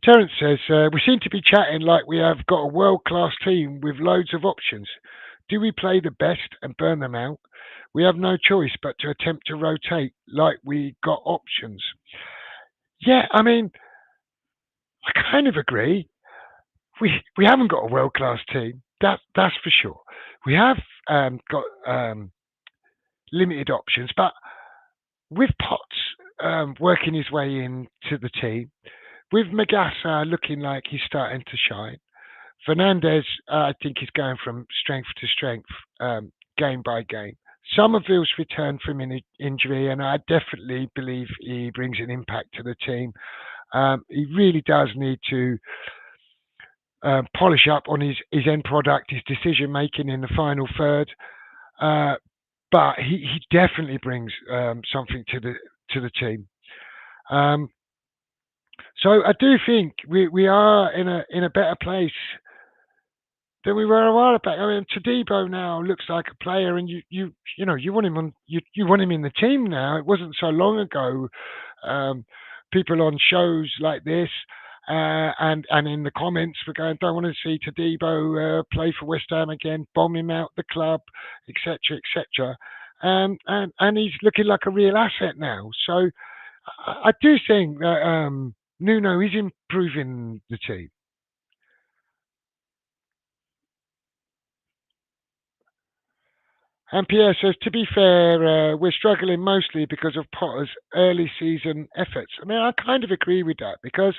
Terence says, we seem to be chatting like we have got a world class team with loads of options. Do we play the best and burn them out? We have no choice but to attempt to rotate like we got options. Yeah, I mean, I kind of agree. We haven't got a world class team. That's for sure. We have got limited options, but with Potts working his way into the team, with Magassa looking like he's starting to shine, Fernandez, I think, is going from strength to strength, game by game. Somerville's returned from an injury, and I definitely believe he brings an impact to the team. He really does need to polish up on his end product, his decision making in the final third. Uh, but he definitely brings something to the team. Um, so I do think we are in a better place than we were a while back. I mean, Tadibo now looks like a player, and you want him you want him in the team now. It wasn't so long ago. People on shows like this and in the comments were going, don't want to see Tadibo play for West Ham again, bomb him out the club, etc., etc. And he's looking like a real asset now. So I do think that Nuno is improving the team. And Pierre says, to be fair, we're struggling mostly because of Potter's early season efforts. I mean, I kind of agree with that, because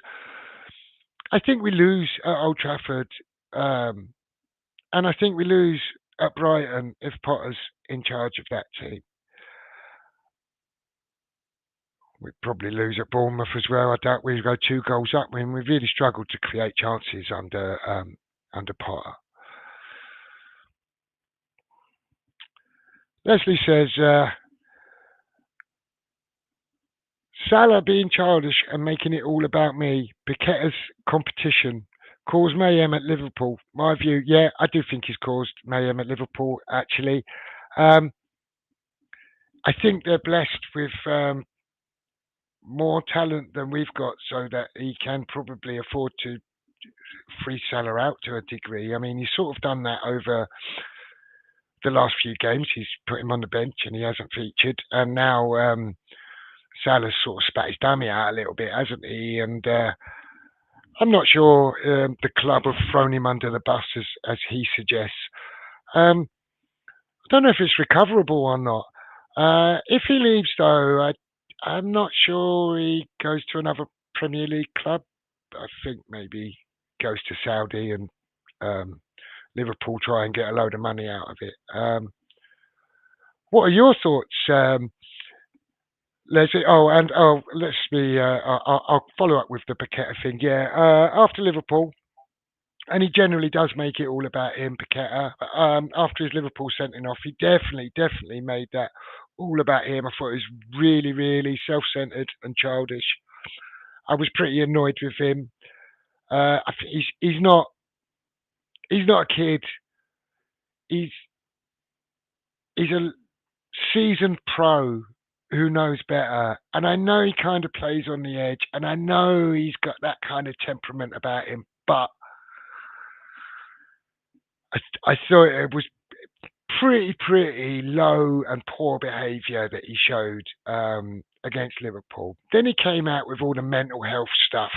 I think we lose at Old Trafford, um, and I think we lose at Brighton if Potter's in charge of that team. We'd probably lose at Bournemouth as well. I doubt we'd go 2 goals up. I mean, we've really struggled to create chances under Potter. Leslie says, Salah being childish and making it all about me, Paqueta's competition, caused mayhem at Liverpool. My view, yeah, I do think he's caused mayhem at Liverpool, actually. Um, I think they're blessed with more talent than we've got, so that he can probably afford to free Salah out to a degree. I mean, he's sort of done that over the last few games. He's put him on the bench and he hasn't featured, and now Salah's sort of spat his dummy out a little bit, hasn't he? And I'm not sure the club have thrown him under the bus as he suggests. I don't know if it's recoverable or not. If he leaves, though, I'm not sure he goes to another Premier League club. I think maybe goes to Saudi, and Liverpool try and get a load of money out of it. What are your thoughts, Leslie. Let's be. I'll follow up with the Paqueta thing. Yeah, after Liverpool, and he generally does make it all about him, Paqueta. After his Liverpool sending off, he definitely made that all about him. I thought it was really, really self-centered and childish. I was pretty annoyed with him. I think he's not a kid. He's he's a seasoned pro who knows better. And I know he kind of plays on the edge, and I know he's got that kind of temperament about him. But I thought it was pretty low and poor behaviour that he showed against Liverpool. Then he came out with all the mental health stuff,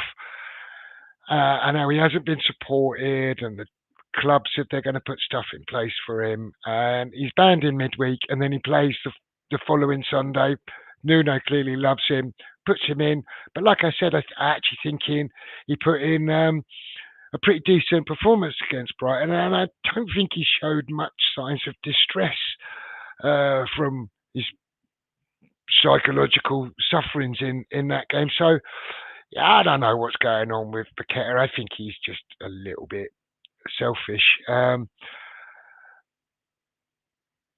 and how he hasn't been supported, and the club said they're going to put stuff in place for him, and he's banned in midweek, and then he plays the following Sunday. Nuno clearly loves him, puts him in, but like I said, I actually think he put in a pretty decent performance against Brighton, and I don't think he showed much signs of distress from his psychological sufferings in that game. So, yeah, I don't know what's going on with Paqueta. I think he's just a little bit selfish.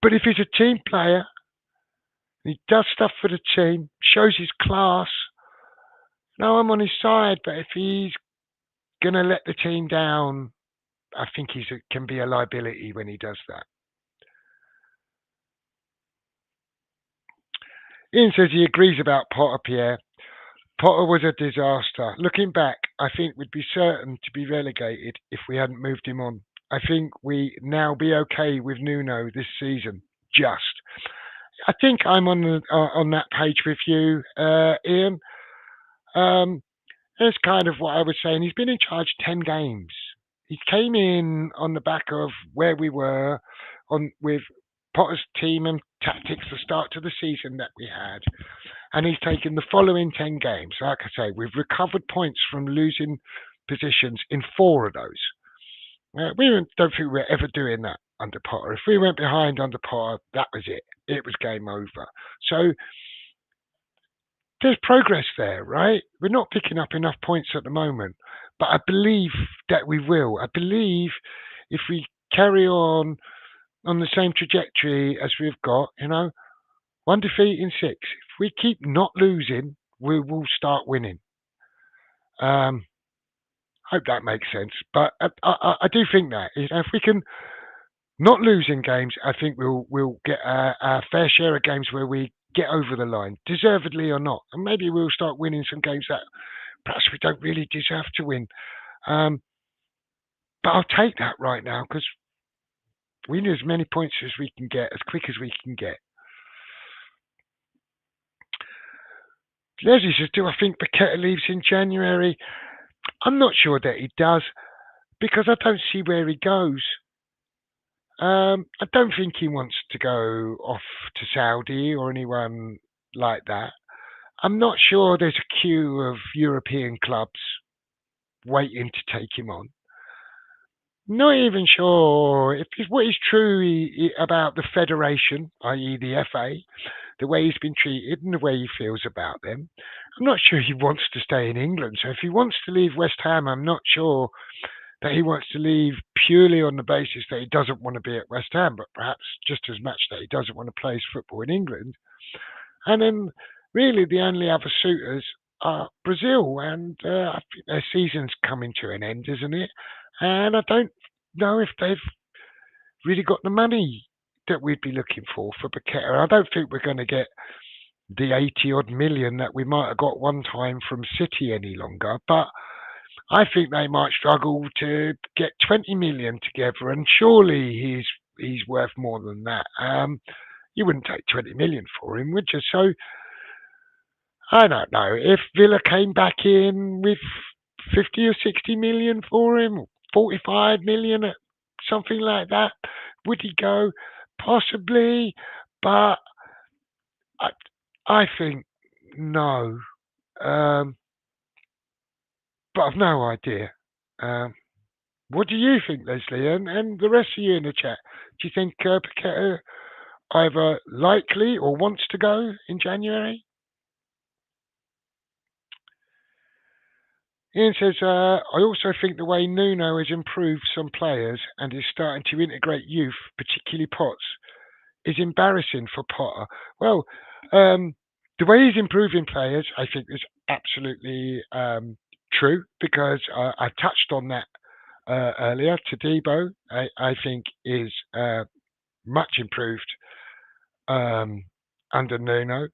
But if he's a team player, he does stuff for the team, shows his class. No, I'm on his side. But if he's gonna let the team down, I think can be a liability when he does that. Ian says he agrees about Potter, Pierre. Potter was a disaster. Looking back, I think we'd be certain to be relegated if we hadn't moved him on. I think we now be okay with Nuno this season. Just. I think I'm on that page with you, Ian. That's kind of what I was saying. He's been in charge 10 games. He came in on the back of where we were with Potter's team and tactics the start to the season that we had. And he's taken the following 10 games. Like I say, we've recovered points from losing positions in 4 of those. We don't think we're ever doing that under Potter. If we went behind under Potter, that was it. It was game over. So there's progress there, right? We're not picking up enough points at the moment, but I believe that we will. I believe if we carry on the same trajectory as we've got, 1 defeat in 6. If we keep not losing, we will start winning. Hope that makes sense. But I do think that if we can not lose in games, I think we'll get our fair share of games where we get over the line, deservedly or not. And maybe we'll start winning some games that perhaps we don't really deserve to win. But I'll take that right now because we need as many points as we can get, as quick as we can get. Leslie says, do I think Paqueta leaves in January? I'm not sure that he does because I don't see where he goes. I don't think he wants to go off to Saudi or anyone like that. I'm not sure there's a queue of European clubs waiting to take him on. Not even sure if what is true about the federation, i.e. the FA, the way he's been treated and the way he feels about them. I'm not sure he wants to stay in England. So if he wants to leave West Ham, I'm not sure that he wants to leave purely on the basis that he doesn't want to be at West Ham, but perhaps just as much that he doesn't want to play his football in England. And then really the only other suitors are Brazil, and I think their season's coming to an end, isn't it? And I don't know if they've really got the money that we'd be looking for Paqueta. I don't think we're going to get the 80 odd million that we might have got one time from City any longer, but I think they might struggle to get 20 million together, and surely he's worth more than that. You wouldn't take 20 million for him, would you? So I don't know. If Villa came back in with 50 or 60 million for him, 45 million, something like that, would he go? Possibly, but I think no. But I've no idea. What do you think, Leslie? And the rest of you in the chat, do you think Paqueta either likely or wants to go in January? Ian says, I also think the way Nuno has improved some players and is starting to integrate youth, particularly Potts, is embarrassing for Potter. Well, the way he's improving players, I think, is absolutely true because I touched on that earlier. Tadibo, I think, is much improved under Nuno.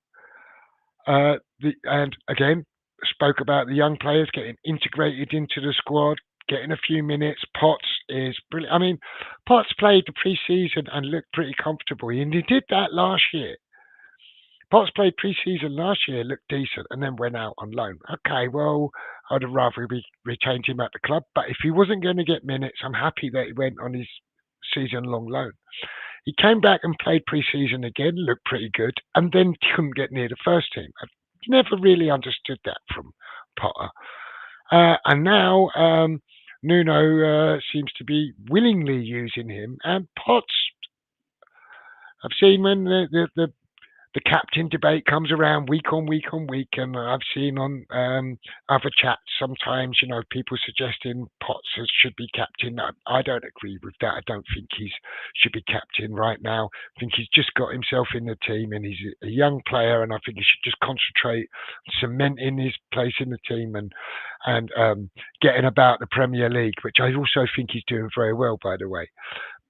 And again, spoke about the young players getting integrated into the squad, getting a few minutes. Potts is brilliant. I mean, Potts played the pre-season and looked pretty comfortable, and he did that last year. Potts played pre-season last year, looked decent, and then went out on loan. Okay, well, I'd have rather we retained him at the club, but if he wasn't going to get minutes, I'm happy that he went on his season-long loan. He came back and played pre-season again, looked pretty good, and then couldn't get near the first team. I've never really understood that from Potter. And now Nuno seems to be willingly using him. And Potts, I've seen when the captain debate comes around week on week on week, and I've seen on other chats sometimes, people suggesting Potts should be captain. I don't agree with that. I don't think he should be captain right now. I think he's just got himself in the team, and he's a young player, and I think he should just concentrate on cementing his place in the team and getting about the Premier League, which I also think he's doing very well, by the way.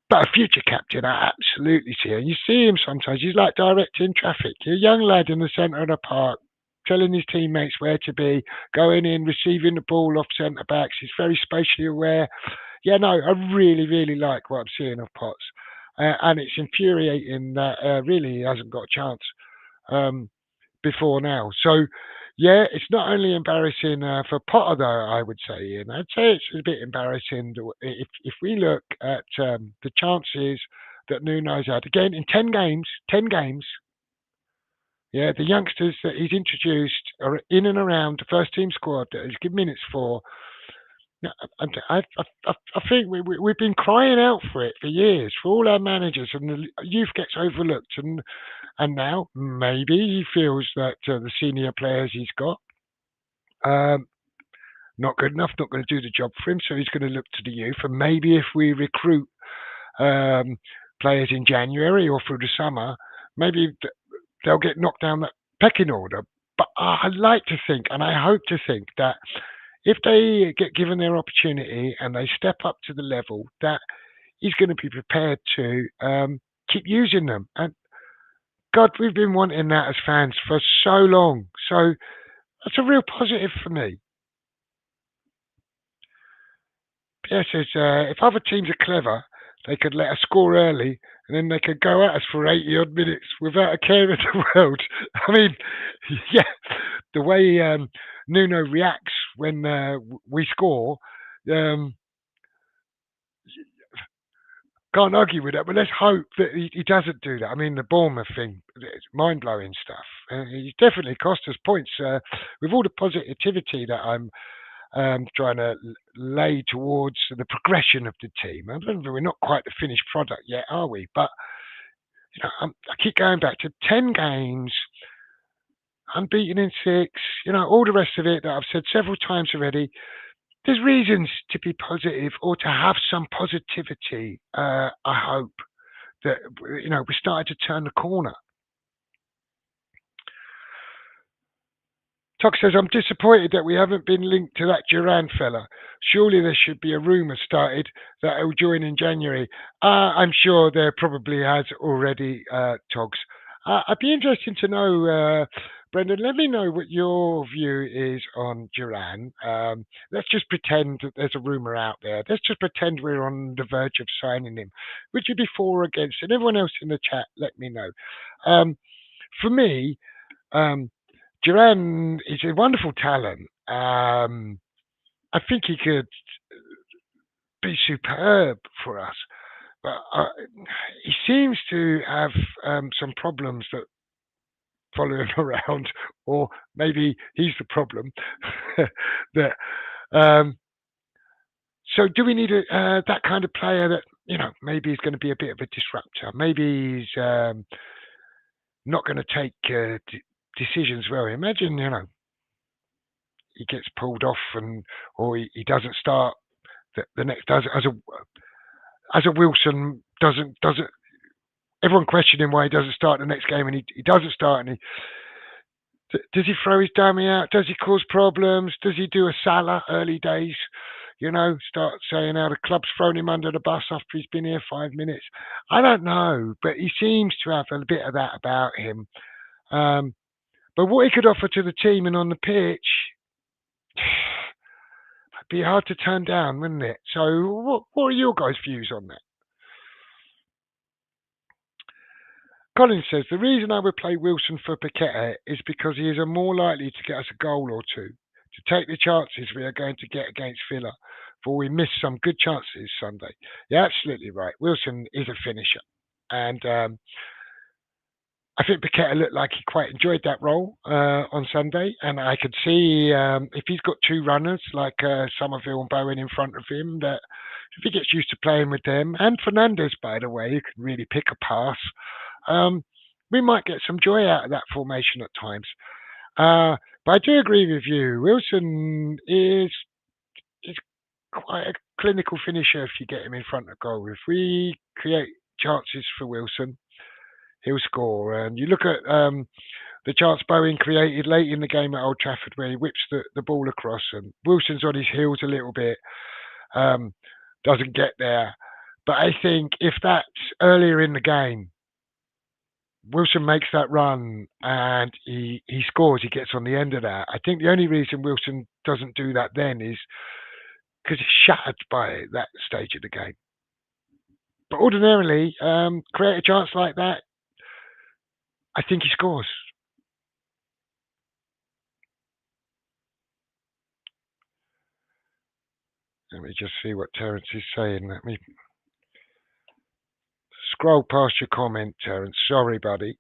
But a future captain, I absolutely see him. You see him sometimes. He's like directing traffic. He's a young lad in the centre of the park, telling his teammates where to be, going in, receiving the ball off centre backs. He's very spatially aware. Yeah, no, I really, really like what I'm seeing of Potts. And it's infuriating that really he hasn't got a chance before now. So, yeah, it's not only embarrassing for Potter, though, I would say, and I'd say it's a bit embarrassing if we look at the chances that Nuno's had. Again, in 10 games, yeah, the youngsters that he's introduced are in and around the first team squad that he's given minutes for. I think we've been crying out for it for years, for all our managers, and the youth gets overlooked. And now maybe he feels that the senior players he's got um, not good enough, not going to do the job for him, so he's going to look to the youth. And maybe if we recruit um, players in January or through the summer, maybe they'll get knocked down that pecking order. But I like to think, and I hope to think, that if they get given their opportunity and they step up to the level, that he's going to be prepared to keep using them. And God, we've been wanting that as fans for so long. So that's a real positive for me. Pierre says, if other teams are clever, they could let us score early and then they could go at us for 80 odd minutes without a care in the world. I mean, yeah, the way Nuno reacts when we score, um, can't argue with that, but let's hope that he doesn't do that. I mean, the Bournemouth thing, it's mind blowing stuff. He's definitely cost us points with all the positivity that I'm trying to lay towards the progression of the team. I don't know, we're not quite the finished product yet, are we? But I keep going back to 10 games, unbeaten in 6. All the rest of it that I've said several times already. There's reasons to be positive or to have some positivity. I hope that we're starting to turn the corner. Tuck says, I'm disappointed that we haven't been linked to that Duran fella. Surely there should be a rumour started that he'll join in January. I'm sure there probably has already, Togs. I'd be interested to know, Brendan, let me know what your view is on Duran. Let's just pretend that there's a rumour out there. Let's just pretend we're on the verge of signing him. Would you be for or against? And everyone else in the chat, let me know. For me, Duran is a wonderful talent. I think he could be superb for us, but he seems to have some problems that follow him around, or maybe he's the problem. that so do we need that kind of player that maybe he's going to be a bit of a disruptor? Maybe he's not going to take decisions well. Imagine he gets pulled off, and or he doesn't start the next does as a Wilson doesn't everyone questioning why he doesn't start the next game, and he doesn't start, and does he throw his dummy out? Does he cause problems? Does he do a Salah early days? Start saying how the club's thrown him under the bus after he's been here 5 minutes. I don't know, but he seems to have a bit of that about him. But what he could offer to the team and on the pitch, it'd be hard to turn down, wouldn't it? So, what are your guys' views on that? Colin says the reason I would play Wilson for Paqueta is because he is more likely to get us a goal or two, to take the chances we are going to get against Villa, for we missed some good chances Sunday. You're absolutely right. Wilson is a finisher, and I think Paqueta looked like he quite enjoyed that role on Sunday, and I could see if he's got two runners like Somerville and Bowen in front of him, that if he gets used to playing with them, and Fernandez, by the way, who can really pick a pass, we might get some joy out of that formation at times. But I do agree with you. Wilson is quite a clinical finisher if you get him in front of goal. If we create chances for Wilson, he'll score. And you look at the chance Bowen created late in the game at Old Trafford where he whips the ball across, and Wilson's on his heels a little bit, doesn't get there. But I think if that's earlier in the game, Wilson makes that run and he scores, he gets on the end of that. I think the only reason Wilson doesn't do that then is because he's shattered by that stage of the game. But ordinarily, create a chance like that, I think he scores. Let me just see what Terence is saying. Let me scroll past your comment, Terence. Sorry, buddy.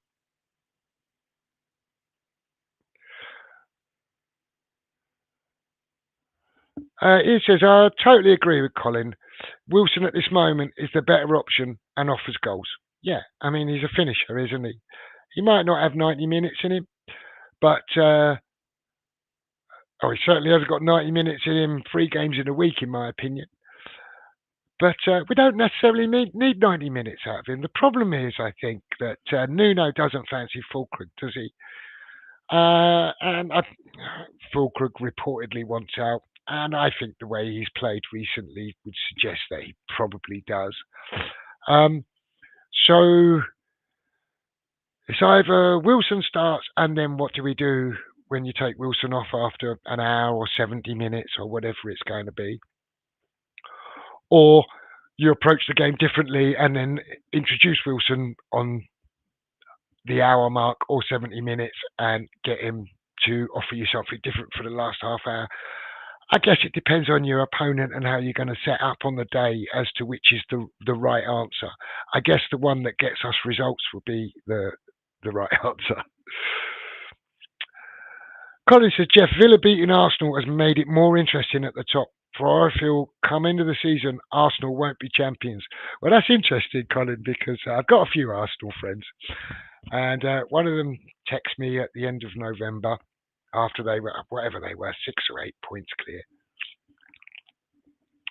He says, I totally agree with Colin. Wilson at this moment is the better option and offers goals. Yeah, I mean, he's a finisher, isn't he? He might not have 90 minutes in him, but he certainly hasn't got 90 minutes in him 3 games in a week, in my opinion. But we don't necessarily need 90 minutes out of him. The problem is, I think, that Nuno doesn't fancy Fulkrug, does he? And Fulkrug reportedly wants out. And I think the way he's played recently would suggest that he probably does. So it's either Wilson starts, and then what do we do when you take Wilson off after an hour or 70 minutes or whatever it's going to be? Or you approach the game differently and then introduce Wilson on the hour mark or 70 minutes and get him to offer you something different for the last half hour. I guess it depends on your opponent and how you're going to set up on the day as to which is the right answer. I guess the one that gets us results will be the right answer. Colin says, Jeff, Villa beating Arsenal has made it more interesting at the top. For I feel come into the season, Arsenal won't be champions. Well, that's interesting, Colin, because I've got a few Arsenal friends. And one of them texted me at the end of November after they were, whatever they were, 6 or 8 points clear.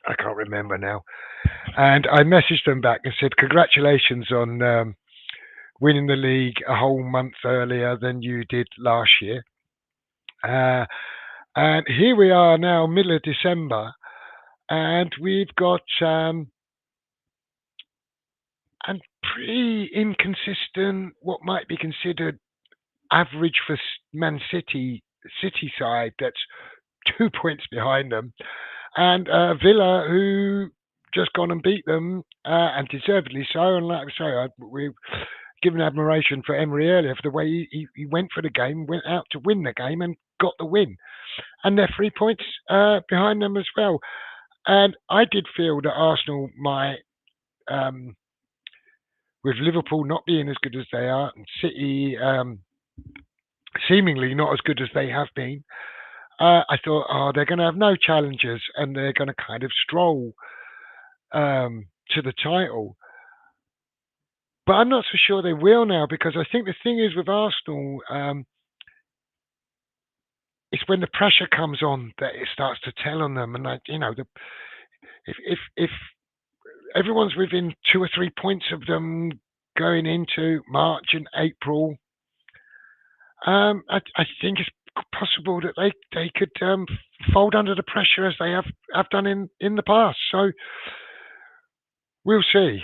I can't remember now. And I messaged them back and said, congratulations on winning the league a whole month earlier than you did last year. And here we are now, middle of December, and we've got and pretty inconsistent, what might be considered average for Man City side that's 2 points behind them, and Villa who just gone and beat them, and deservedly so. And like I say, we've given admiration for Emery earlier for the way he went for the game, went out to win the game and got the win. And they're 3 points behind them as well. And I did feel that Arsenal might, with Liverpool not being as good as they are, and City seemingly not as good as they have been, I thought, they're going to have no challengers and they're going to kind of stroll to the title. But I'm not so sure they will now, because I think the thing is with Arsenal, it's when the pressure comes on that it starts to tell on them. And if everyone's within 2 or 3 points of them going into March and April, I think it's possible that they could fold under the pressure as they have done in the past. So we'll see.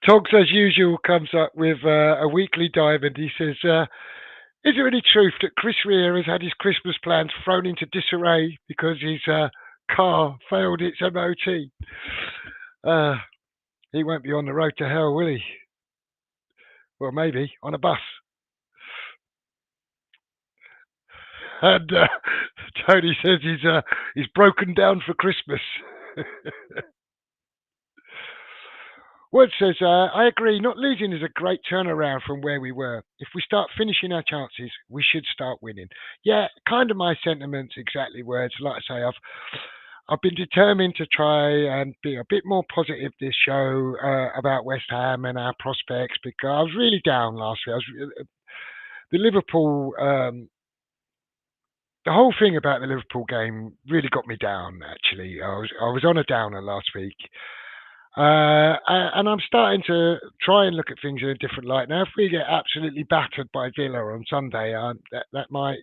Togs, as usual, comes up with a weekly diamond. He says, is there any truth that Chris Rea has had his Christmas plans thrown into disarray because his car failed its MOT? He won't be on the road to hell, will he? Well, maybe on a bus. And Tony says he's broken down for Christmas. Word says, I agree. Not losing is a great turnaround from where we were. If we start finishing our chances, we should start winning. Yeah, kind of my sentiments, exactly words. Like I say, I've been determined to try and be a bit more positive this show about West Ham and our prospects because I was really down last week. The Liverpool, the whole thing about the Liverpool game really got me down. Actually, I was on a downer last week. And I'm starting to try and look at things in a different light. Now, if we get absolutely battered by Villa on Sunday, that might,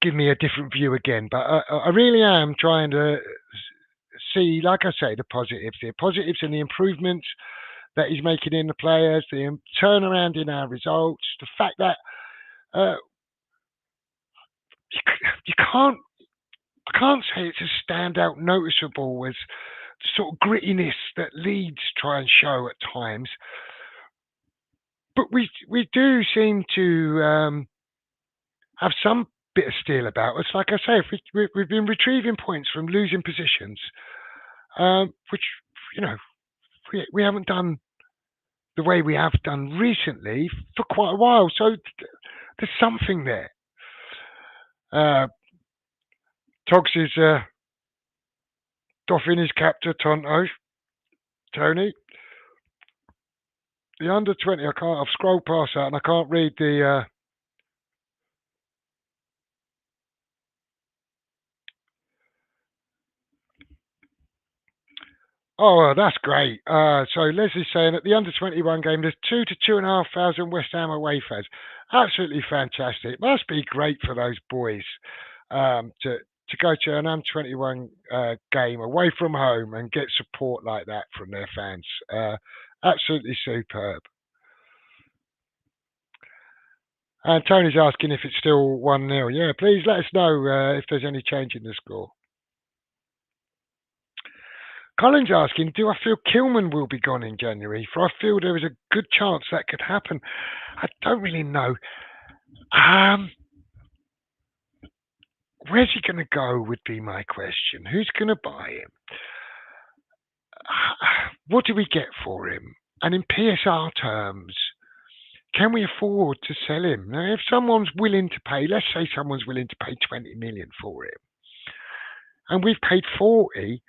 give me a different view again. But I really am trying to see, like I say, the positives and the improvements that he's making in the players, the turnaround in our results, the fact that you can't. I can't say it's as standout noticeable as the sort of grittiness that Leeds try and show at times, but we do seem to have some bit of steel about us. Like I say, if we've been retrieving points from losing positions, which we haven't done the way we have done recently for quite a while. So there's something there. Togs is doffing his cap to Tonto. Tony, the under 20. I've scrolled past that and I can't read the. Oh, that's great. So Leslie's saying at the under 21 game, there's 2,000 to 2,500 West Ham away fans. Absolutely fantastic. Must be great for those boys to go to an under 21 game away from home and get support like that from their fans. Absolutely superb. And Tony's asking if it's still 1-0. Yeah, please let us know if there's any change in the score. Colin's asking, do I feel Kilman will be gone in January? For I feel there is a good chance that could happen. I don't really know. Where's he going to go would be my question. Who's going to buy him? What do we get for him? And in PSR terms, can we afford to sell him? Now, if someone's willing to pay, let's say someone's willing to pay 20 million for him, and we've paid 40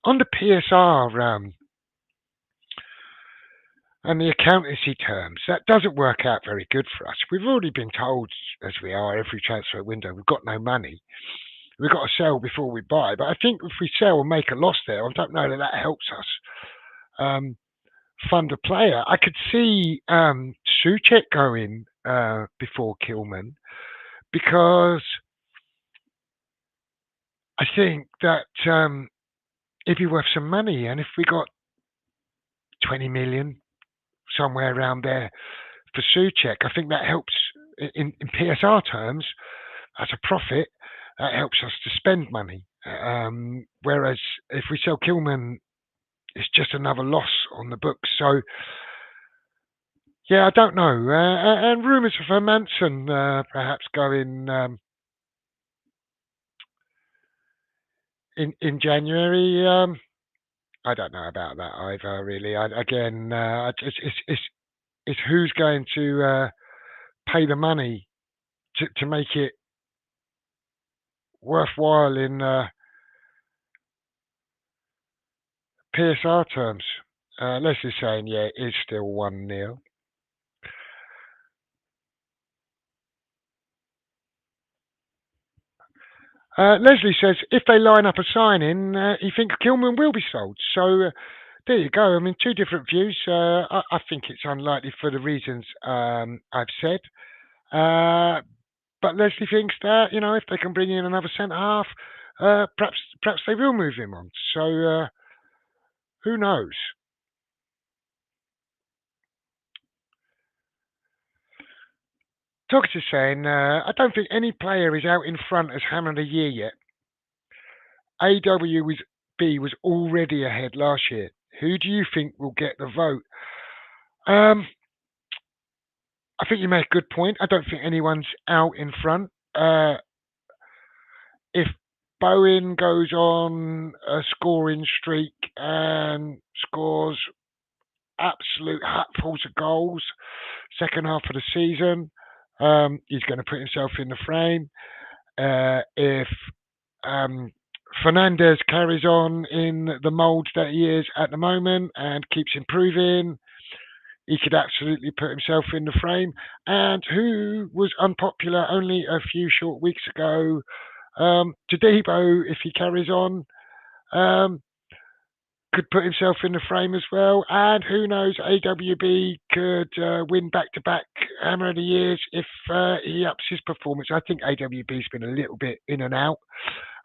on the PSR and the accountancy terms, that doesn't work out very good for us. We've already been told, as we are every transfer window, we've got no money. We've got to sell before we buy. But I think if we sell and make a loss there, I don't know that helps us fund a player. I could see Souček going before Kilman because I think that it'd be worth some money. And if we got 20 million, somewhere around there for Souček, I think that helps in PSR terms as a profit. That helps us to spend money. Whereas if we sell Kilman, it's just another loss on the books. So, yeah, I don't know. And rumours of Hermansen perhaps going in January. I don't know about that either, really. It's who's going to pay the money to make it worthwhile in PSR terms. Leslie's saying, yeah, it is still 1-0. Leslie says if they line up a signing, he thinks Kilman will be sold. So there you go. I mean, two different views. I think it's unlikely for the reasons I've said. But Leslie thinks that if they can bring in another centre half, perhaps they will move him on. So who knows? Tox is saying, I don't think any player is out in front as Hammer of the Year yet. AWB was already ahead last year. Who do you think will get the vote? Um, I think you make a good point. I don't think anyone's out in front. If Bowen goes on a scoring streak and scores absolute hatfuls of goals second half of the season, he's going to put himself in the frame. If Fernandez carries on in the mould that he is at the moment and keeps improving, he could absolutely put himself in the frame. And who was unpopular only a few short weeks ago? Tadebo, if he carries on, could put himself in the frame as well. And who knows, AWB could win back-to-back Hammer of the Years if he ups his performance. I think AWB's been a little bit in and out.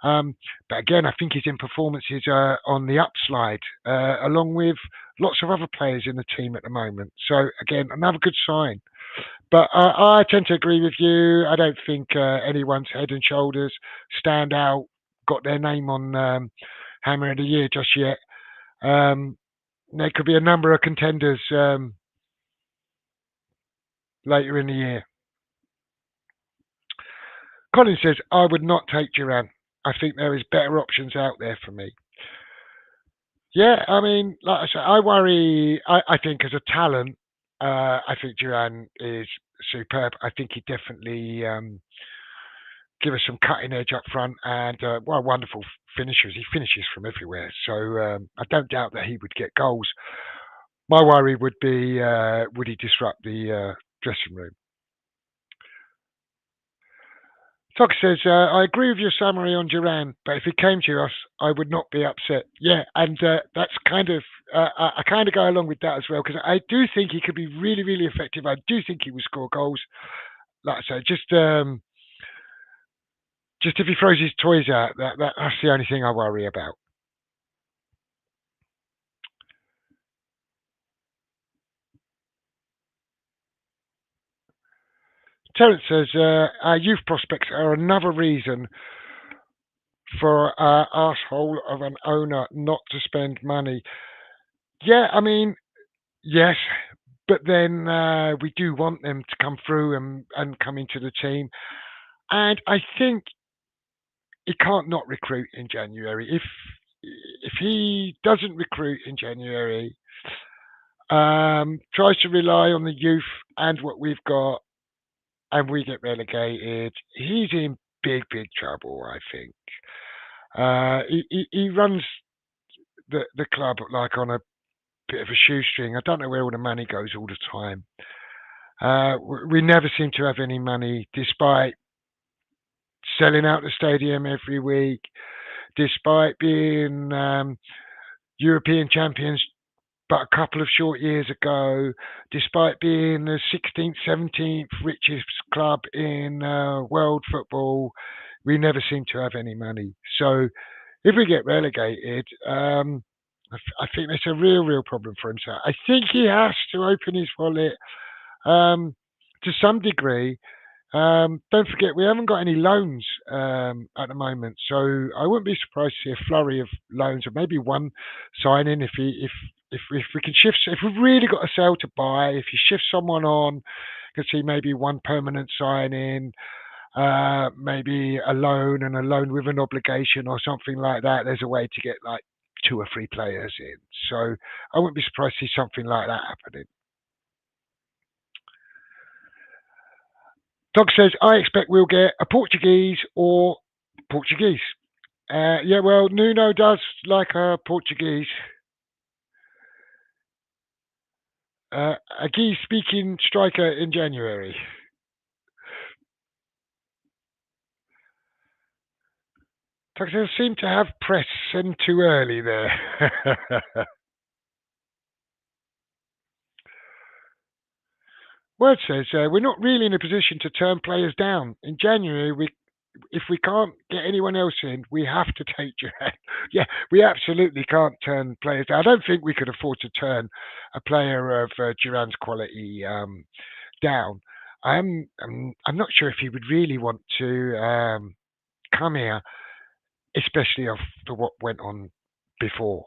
But again, I think his in performances are on the upslide, along with lots of other players in the team at the moment. So again, another good sign. But I tend to agree with you. I don't think anyone's head and shoulders stand out, got their name on Hammer of the Year just yet. There could be a number of contenders later in the year. Colin says, I would not take Duran. I think there is better options out there for me. Yeah, I mean, like I said, I worry. I think as a talent, I think Duran is superb. I think he definitely give us some cutting edge up front, and wonderful finishers. He finishes from everywhere, so I don't doubt that he would get goals. My worry would be, would he disrupt the dressing room? Tuck says, I agree with your summary on Duran, but if he came to us, I would not be upset. Yeah, and that's kind of, I kind of go along with that as well, because I do think he could be really, really effective. I do think he would score goals. Like I say, just if he throws his toys out, that's the only thing I worry about. Terence says, our youth prospects are another reason for our arsehole of an owner not to spend money. Yeah, I mean, yes, but then we do want them to come through and come into the team. And I think he can't not recruit in January. If he doesn't recruit in January, tries to rely on the youth and what we've got, and we get relegated, he's in big trouble. I think he runs the club like on a bit of a shoestring. I don't know where all the money goes all the time. We never seem to have any money, despite selling out the stadium every week, despite being European champions but a couple of short years ago, despite being the 16th, 17th richest club in world football, we never seem to have any money. So if we get relegated, I think that's a real problem for him. So I think he has to open his wallet to some degree. Don't forget, we haven't got any loans at the moment, so I wouldn't be surprised to see a flurry of loans, or maybe one signing if we can shift. If we've really got a sale to buy, if you shift someone on, you can see maybe one permanent signing, maybe a loan and a loan with an obligation or something like that. There's a way to get like 2 or 3 players in, so I wouldn't be surprised to see something like that happening. Doug says, I expect we'll get a Portuguese or Portuguese. Yeah, well, Nuno does like a Portuguese. A Guy speaking striker in January. They seem to have press in too early there. Word says we're not really in a position to turn players down. In January, if we can't get anyone else in, we have to take Duran. Yeah, we absolutely can't turn players down. I don't think we could afford to turn a player of Duran's quality down. I'm not sure if he would really want to come here, especially after what went on before.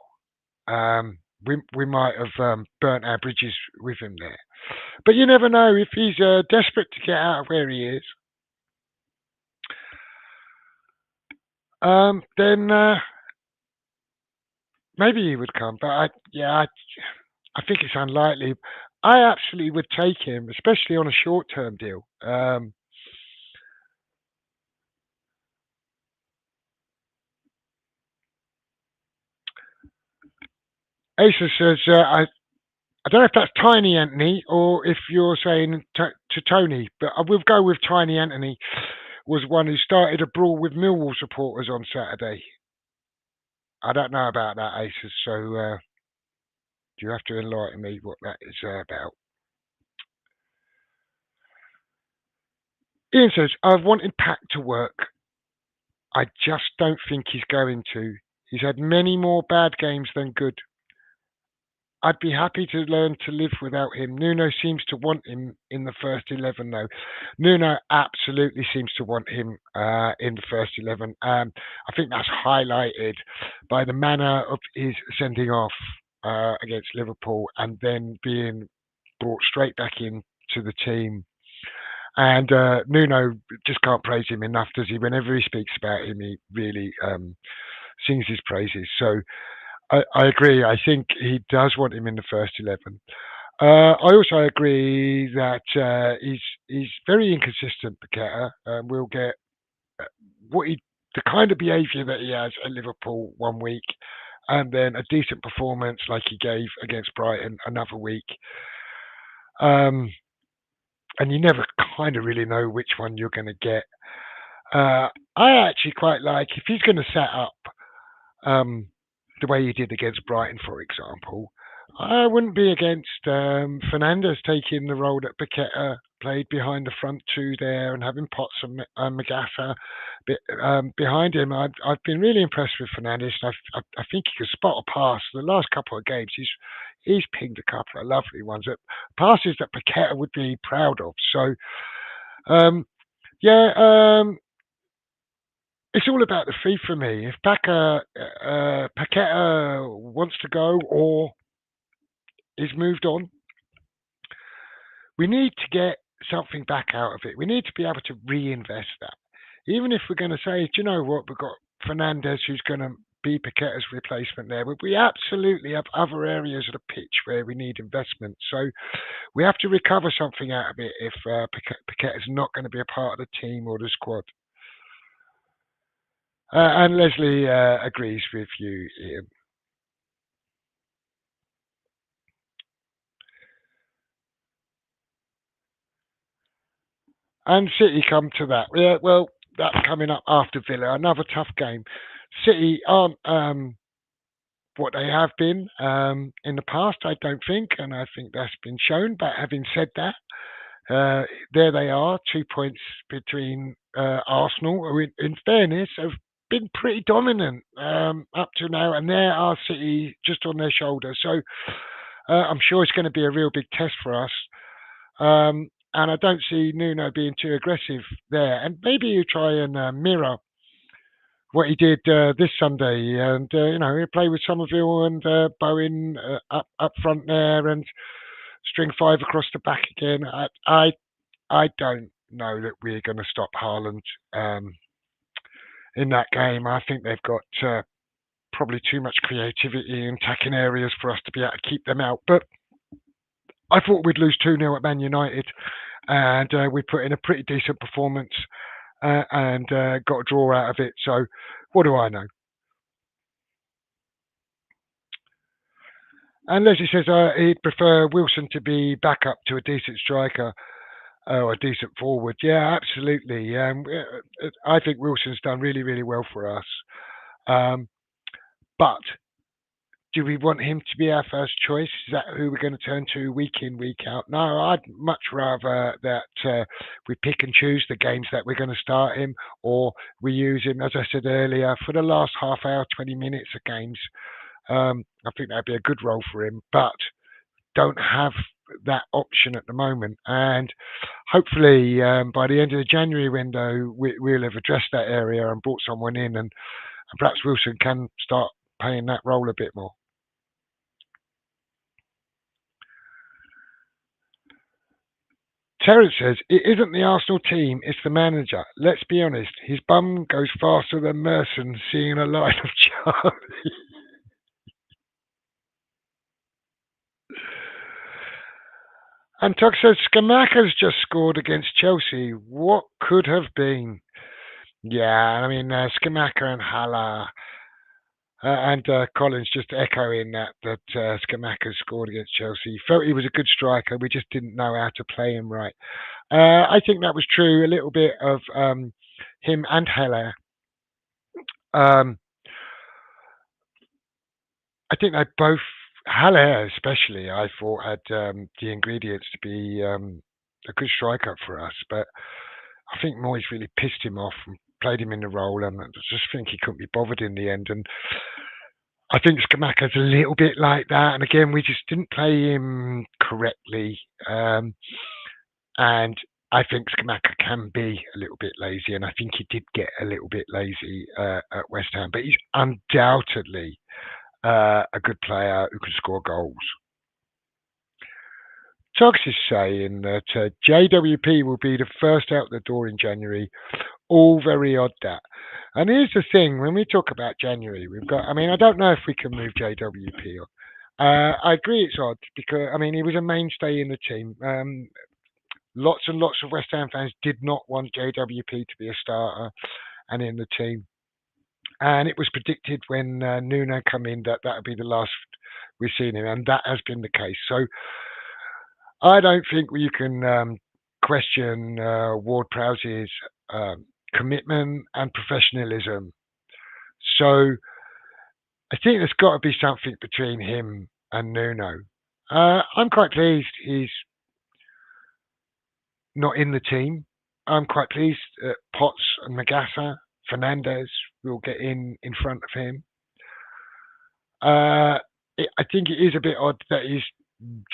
We might have burnt our bridges with him there. But you never know if he's desperate to get out of where he is. Then maybe he would come. But I think it's unlikely. I absolutely would take him, especially on a short-term deal. Asa says, I don't know if that's Tiny Anthony or if you're saying to Tony, but I will go with Tiny Anthony. Was one who started a brawl with Millwall supporters on Saturday. I don't know about that, Asa. So you have to enlighten me what that is about. Ian says, I've wanted Pack to work. I just don't think he's going to. He's had many more bad games than good. I'd be happy to learn to live without him. Nuno seems to want him in the first 11, though. Nuno absolutely seems to want him in the first 11. I think that's highlighted by the manner of his sending off against Liverpool and then being brought straight back into the team. And Nuno just can't praise him enough, does he? Whenever he speaks about him, he really sings his praises. So I agree. I think he does want him in the first 11. I also agree that he's very inconsistent, Paqueta. We'll get what he the kind of behaviour that he has at Liverpool one week, and then a decent performance like he gave against Brighton another week. And you never kind of really know which one you're going to get. I actually quite like if he's going to set up the way he did against Brighton, for example. I wouldn't be against Fernandes taking the role that Paqueta played behind the front two there and having Potts and Magassa behind him. I've been really impressed with Fernandes. I think he can spot a pass. The last couple of games, he's pinged a couple of lovely ones, passes that Paqueta would be proud of. So, it's all about the fee for me. If Paqueta wants to go or is moved on, we need to get something back out of it. We need to be able to reinvest that. Even if we're going to say, do you know what, we've got Fernandes who's going to be Paqueta's replacement there, but we absolutely have other areas of the pitch where we need investment. So we have to recover something out of it if Paqueta's not going to be a part of the team or the squad. And Leslie agrees with you, Ian. And City come to that. Yeah, well, that's coming up after Villa. Another tough game. City aren't what they have been in the past, I don't think, and I think that's been shown. But having said that, there they are, 2 points between Arsenal, who, in fairness, have been pretty dominant up to now, and there are City just on their shoulder. So I'm sure it's going to be a real big test for us. And I don't see Nuno being too aggressive there. And maybe you try and mirror what he did this Sunday, and he play with Somerville and Bowen up front there, and string five across the back again. I don't know that we're going to stop Haaland in that game. I think they've got probably too much creativity in attacking areas for us to be able to keep them out. But I thought we'd lose 2-0 at Man United, and we put in a pretty decent performance and got a draw out of it. So what do I know? And Leslie says he'd prefer Wilson to be back up to a decent striker or a decent forward. Yeah, absolutely. I think Wilson's done really, really well for us. Um, but do we want him to be our first choice? Is that who we're going to turn to week in, week out? No, I'd much rather that we pick and choose the games that we're going to start him, or we use him, as I said earlier, for the last half hour, 20 minutes of games. I think that'd be a good role for him, but don't have that option at the moment. And hopefully, by the end of the January window, we'll have addressed that area and brought someone in, and perhaps Wilson can start playing that role a bit more. Terence says, it isn't the Arsenal team, it's the manager. Let's be honest, his bum goes faster than Merson seeing a line of Charlie. And Tug says, Skamaka's just scored against Chelsea. What could have been? Yeah, I mean, Skamaka and Hala and Collins just echoing that Skamaka scored against Chelsea. Felt he was a good striker. We just didn't know how to play him right. I think that was true a little bit of him and Heller. Um, I think they both, Haller especially, I thought had the ingredients to be a good striker for us. But I think Moyes really pissed him off and played him in the role, and I just think he couldn't be bothered in the end. And I think Skamaka's a little bit like that. And again, we just didn't play him correctly. And I think Skamaka can be a little bit lazy, and I think he did get a little bit lazy at West Ham. But he's undoubtedly a good player who can score goals. Togs is saying that JWP will be the first out the door in January. All very odd, that. And here's the thing, when we talk about January, we've got, I mean, I don't know if we can move JWP on. I agree it's odd because, I mean, he was a mainstay in the team. Lots and lots of West Ham fans did not want JWP to be a starter and in the team. And it was predicted when Nuno come in that would be the last we've seen him, and that has been the case. So I don't think you can question Ward-Prowse's commitment and professionalism. So I think there's got to be something between him and Nuno. I'm quite pleased he's not in the team. I'm quite pleased that Potts and Magassa, Fernandez will get in front of him. I think it is a bit odd that he's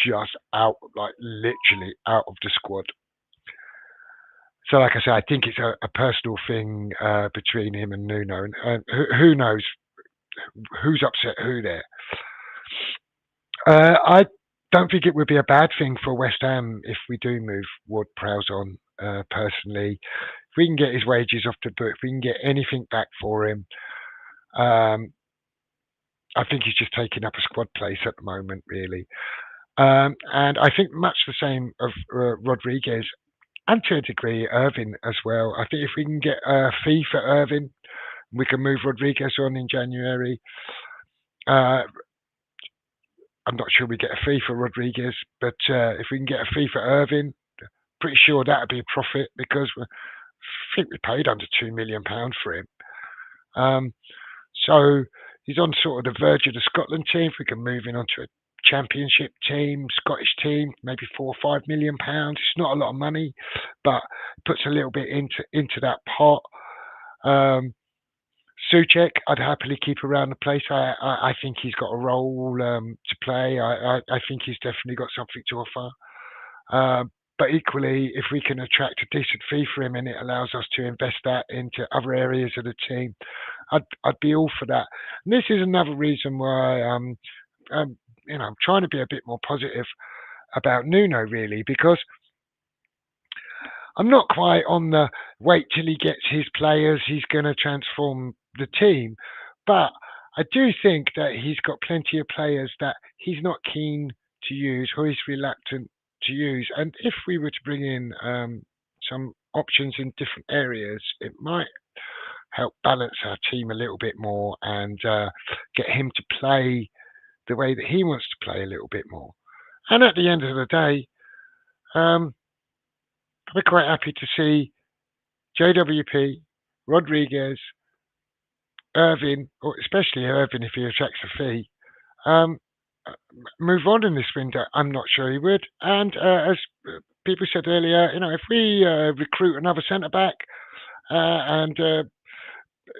just out, like literally out of the squad. So, like I say, I think it's a personal thing between him and Nuno, and who knows who's upset who there. I don't think it would be a bad thing for West Ham if we do move Ward-Prowse on. Personally, if we can get his wages off the book, if we can get anything back for him, I think he's just taking up a squad place at the moment, really. And I think much the same of Rodriguez, and to a degree Irving as well. I think if we can get a fee for Irving, we can move Rodriguez on in January. I'm not sure we get a fee for Rodriguez, but if we can get a fee for Irving, pretty sure that would be a profit because I think we paid under £2 million for him. So he's on sort of the verge of the Scotland team. If we can move him onto a Championship team, Scottish team, maybe £4 or £5 million. It's not a lot of money, but it puts a little bit into that pot. Souček, I'd happily keep around the place. I think he's got a role to play. I think he's definitely got something to offer. But equally, if we can attract a decent fee for him and it allows us to invest that into other areas of the team, I'd be all for that. And this is another reason why I'm trying to be a bit more positive about Nuno, really, because I'm not quite on the wait till he gets his players, he's going to transform the team. But I do think that he's got plenty of players that he's not keen to use or he's reluctant to use. And if we were to bring in some options in different areas, it might help balance our team a little bit more and get him to play the way that he wants to play a little bit more. And at the end of the day, we're quite happy to see JWP, Rodriguez, Irvin, or especially Irvin if he attracts a fee, um, move on in this window. I'm not sure he would. And as people said earlier, if we recruit another centre back and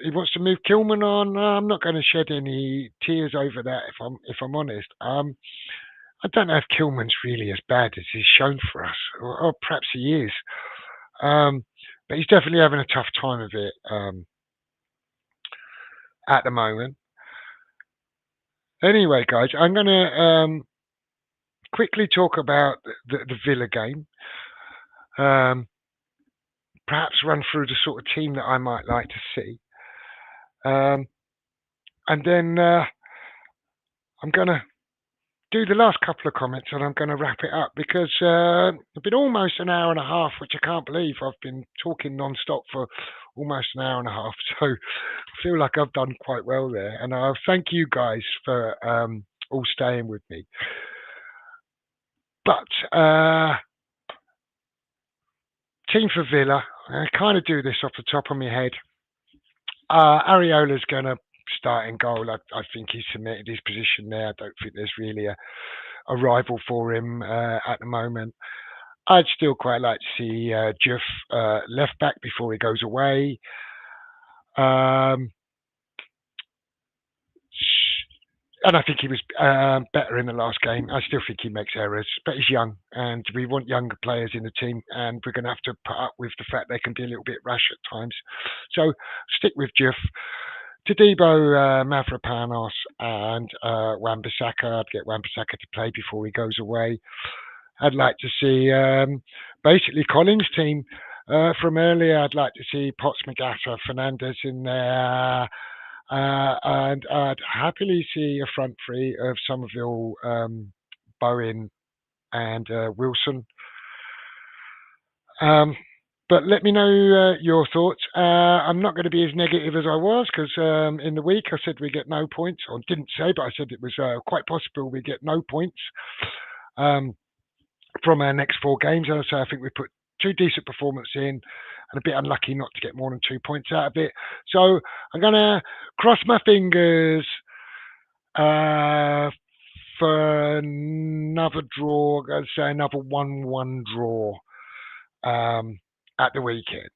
he wants to move Kilman on, I'm not going to shed any tears over that. If I'm honest, I don't know if Kilman's really as bad as he's shown for us, or perhaps he is. But he's definitely having a tough time of it at the moment. Anyway, guys, I'm going to quickly talk about the Villa game. Perhaps run through the sort of team that I might like to see. And then I'm going to do the last couple of comments and I'm going to wrap it up because it's been almost an hour and a half, which I can't believe. I've been talking non-stop for almost an hour and a half. So I feel like I've done quite well there. And I thank you guys for all staying with me. But team for Villa, I kind of do this off the top of my head. Areola's going to start in goal. I think he's cemented his position there. I don't think there's really a rival for him at the moment. I'd still quite like to see Juff left back before he goes away. And I think he was better in the last game. I still think he makes errors, but he's young, and we want younger players in the team, and we're going to have to put up with the fact they can be a little bit rash at times. So stick with Juff. Todibo, Mavropanos, and Wan-Bissaka. I'd get Wan-Bissaka to play before he goes away. I'd like to see basically Collins' team from earlier. I'd like to see Potts, Magassa, Fernandez in there. And I'd happily see a front three of Somerville, Bowen, and Wilson. But let me know your thoughts. I'm not going to be as negative as I was because in the week I said we get no points. Or didn't say, but I said it was quite possible we get no points from our next 4 games. And so I think we put 2 decent performances in and a bit unlucky not to get more than 2 points out of it. So I'm going to cross my fingers for another draw. I'm going to say another 1-1 draw at the weekend.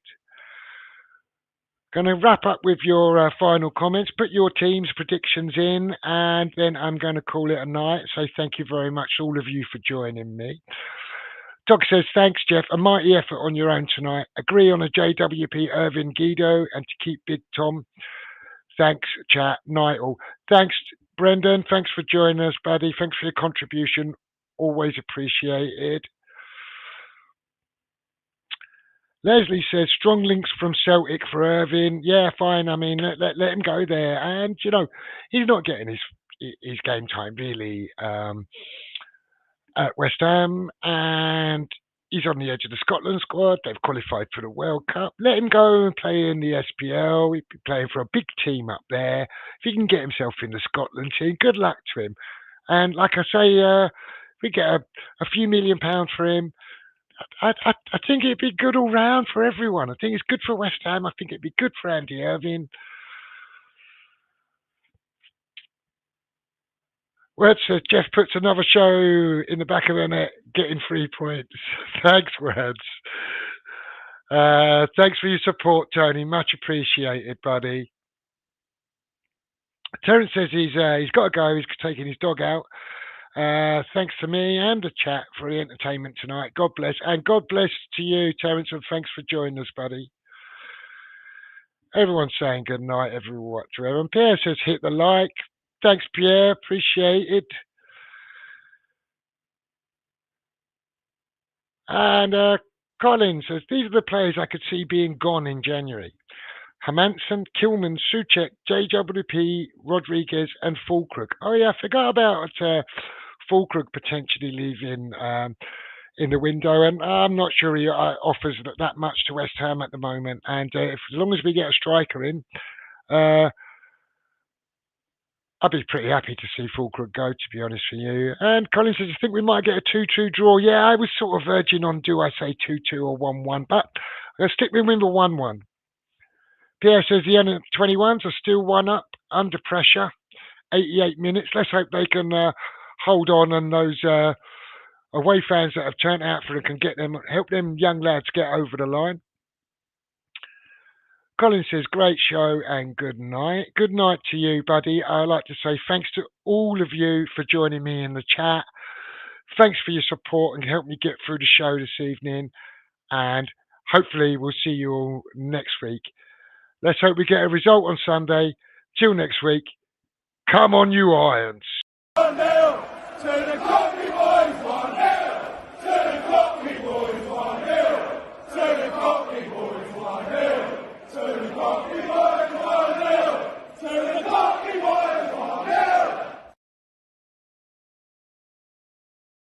Going to wrap up with your final comments. Put your team's predictions in, and then I'm going to call it a night. So thank you very much, all of you, for joining me. Doug says, thanks, Jeff. A mighty effort on your own tonight. Agree on a JWP Irvin Guido and to keep Big Tom. Thanks, chat. Night all. Thanks, Brendan. Thanks for joining us, buddy. Thanks for your contribution. Always appreciated. Leslie says, strong links from Celtic for Irvin. Yeah, fine. I mean, let him go there. And, he's not getting his game time, really, at West Ham. And he's on the edge of the Scotland squad. They've qualified for the World Cup. Let him go and play in the SPL. He'd be playing for a big team up there. If he can get himself in the Scotland team, good luck to him. And like I say, we get a few £1 million for him. I think it'd be good all round for everyone. I think it's good for West Ham. I think it'd be good for Andy Irvin. Words says Jeff puts another show in the back of the net, getting 3 points. Thanks, Words. Thanks for your support, Tony. Much appreciated, buddy. Terence says he's got to go. He's taking his dog out. Thanks to me and the chat for the entertainment tonight. God bless. And God bless to you, Terence, and thanks for joining us, buddy. Everyone's saying good night, everyone to everyone. Pierre says hit the like. Thanks, Pierre. Appreciate it. And Colin says, these are the players I could see being gone in January. Hermansen, Kilman, Souček, JWP, Rodriguez, and Fulkrug. Oh, yeah, I forgot about Fulkrug potentially leaving in the window, and I'm not sure he offers that much to West Ham at the moment. And as long as we get a striker in, I'd be pretty happy to see Fulcrum go, to be honest with you. And Colin says, I think we might get a 2-2 draw. Yeah, I was sort of verging on, do I say 2-2 or 1-1? But I'll stick with the 1-1. Pierre says the under-21s are still 1 up, under pressure, 88 minutes. Let's hope they can hold on, and those away fans that have turned out for them can help them young lads get over the line. Colin says, great show and good night. Good night to you, buddy. I'd like to say thanks to all of you for joining me in the chat. Thanks for your support and help me get through the show this evening. And hopefully we'll see you all next week. Let's hope we get a result on Sunday. Till next week, come on you Irons. 1-0 to the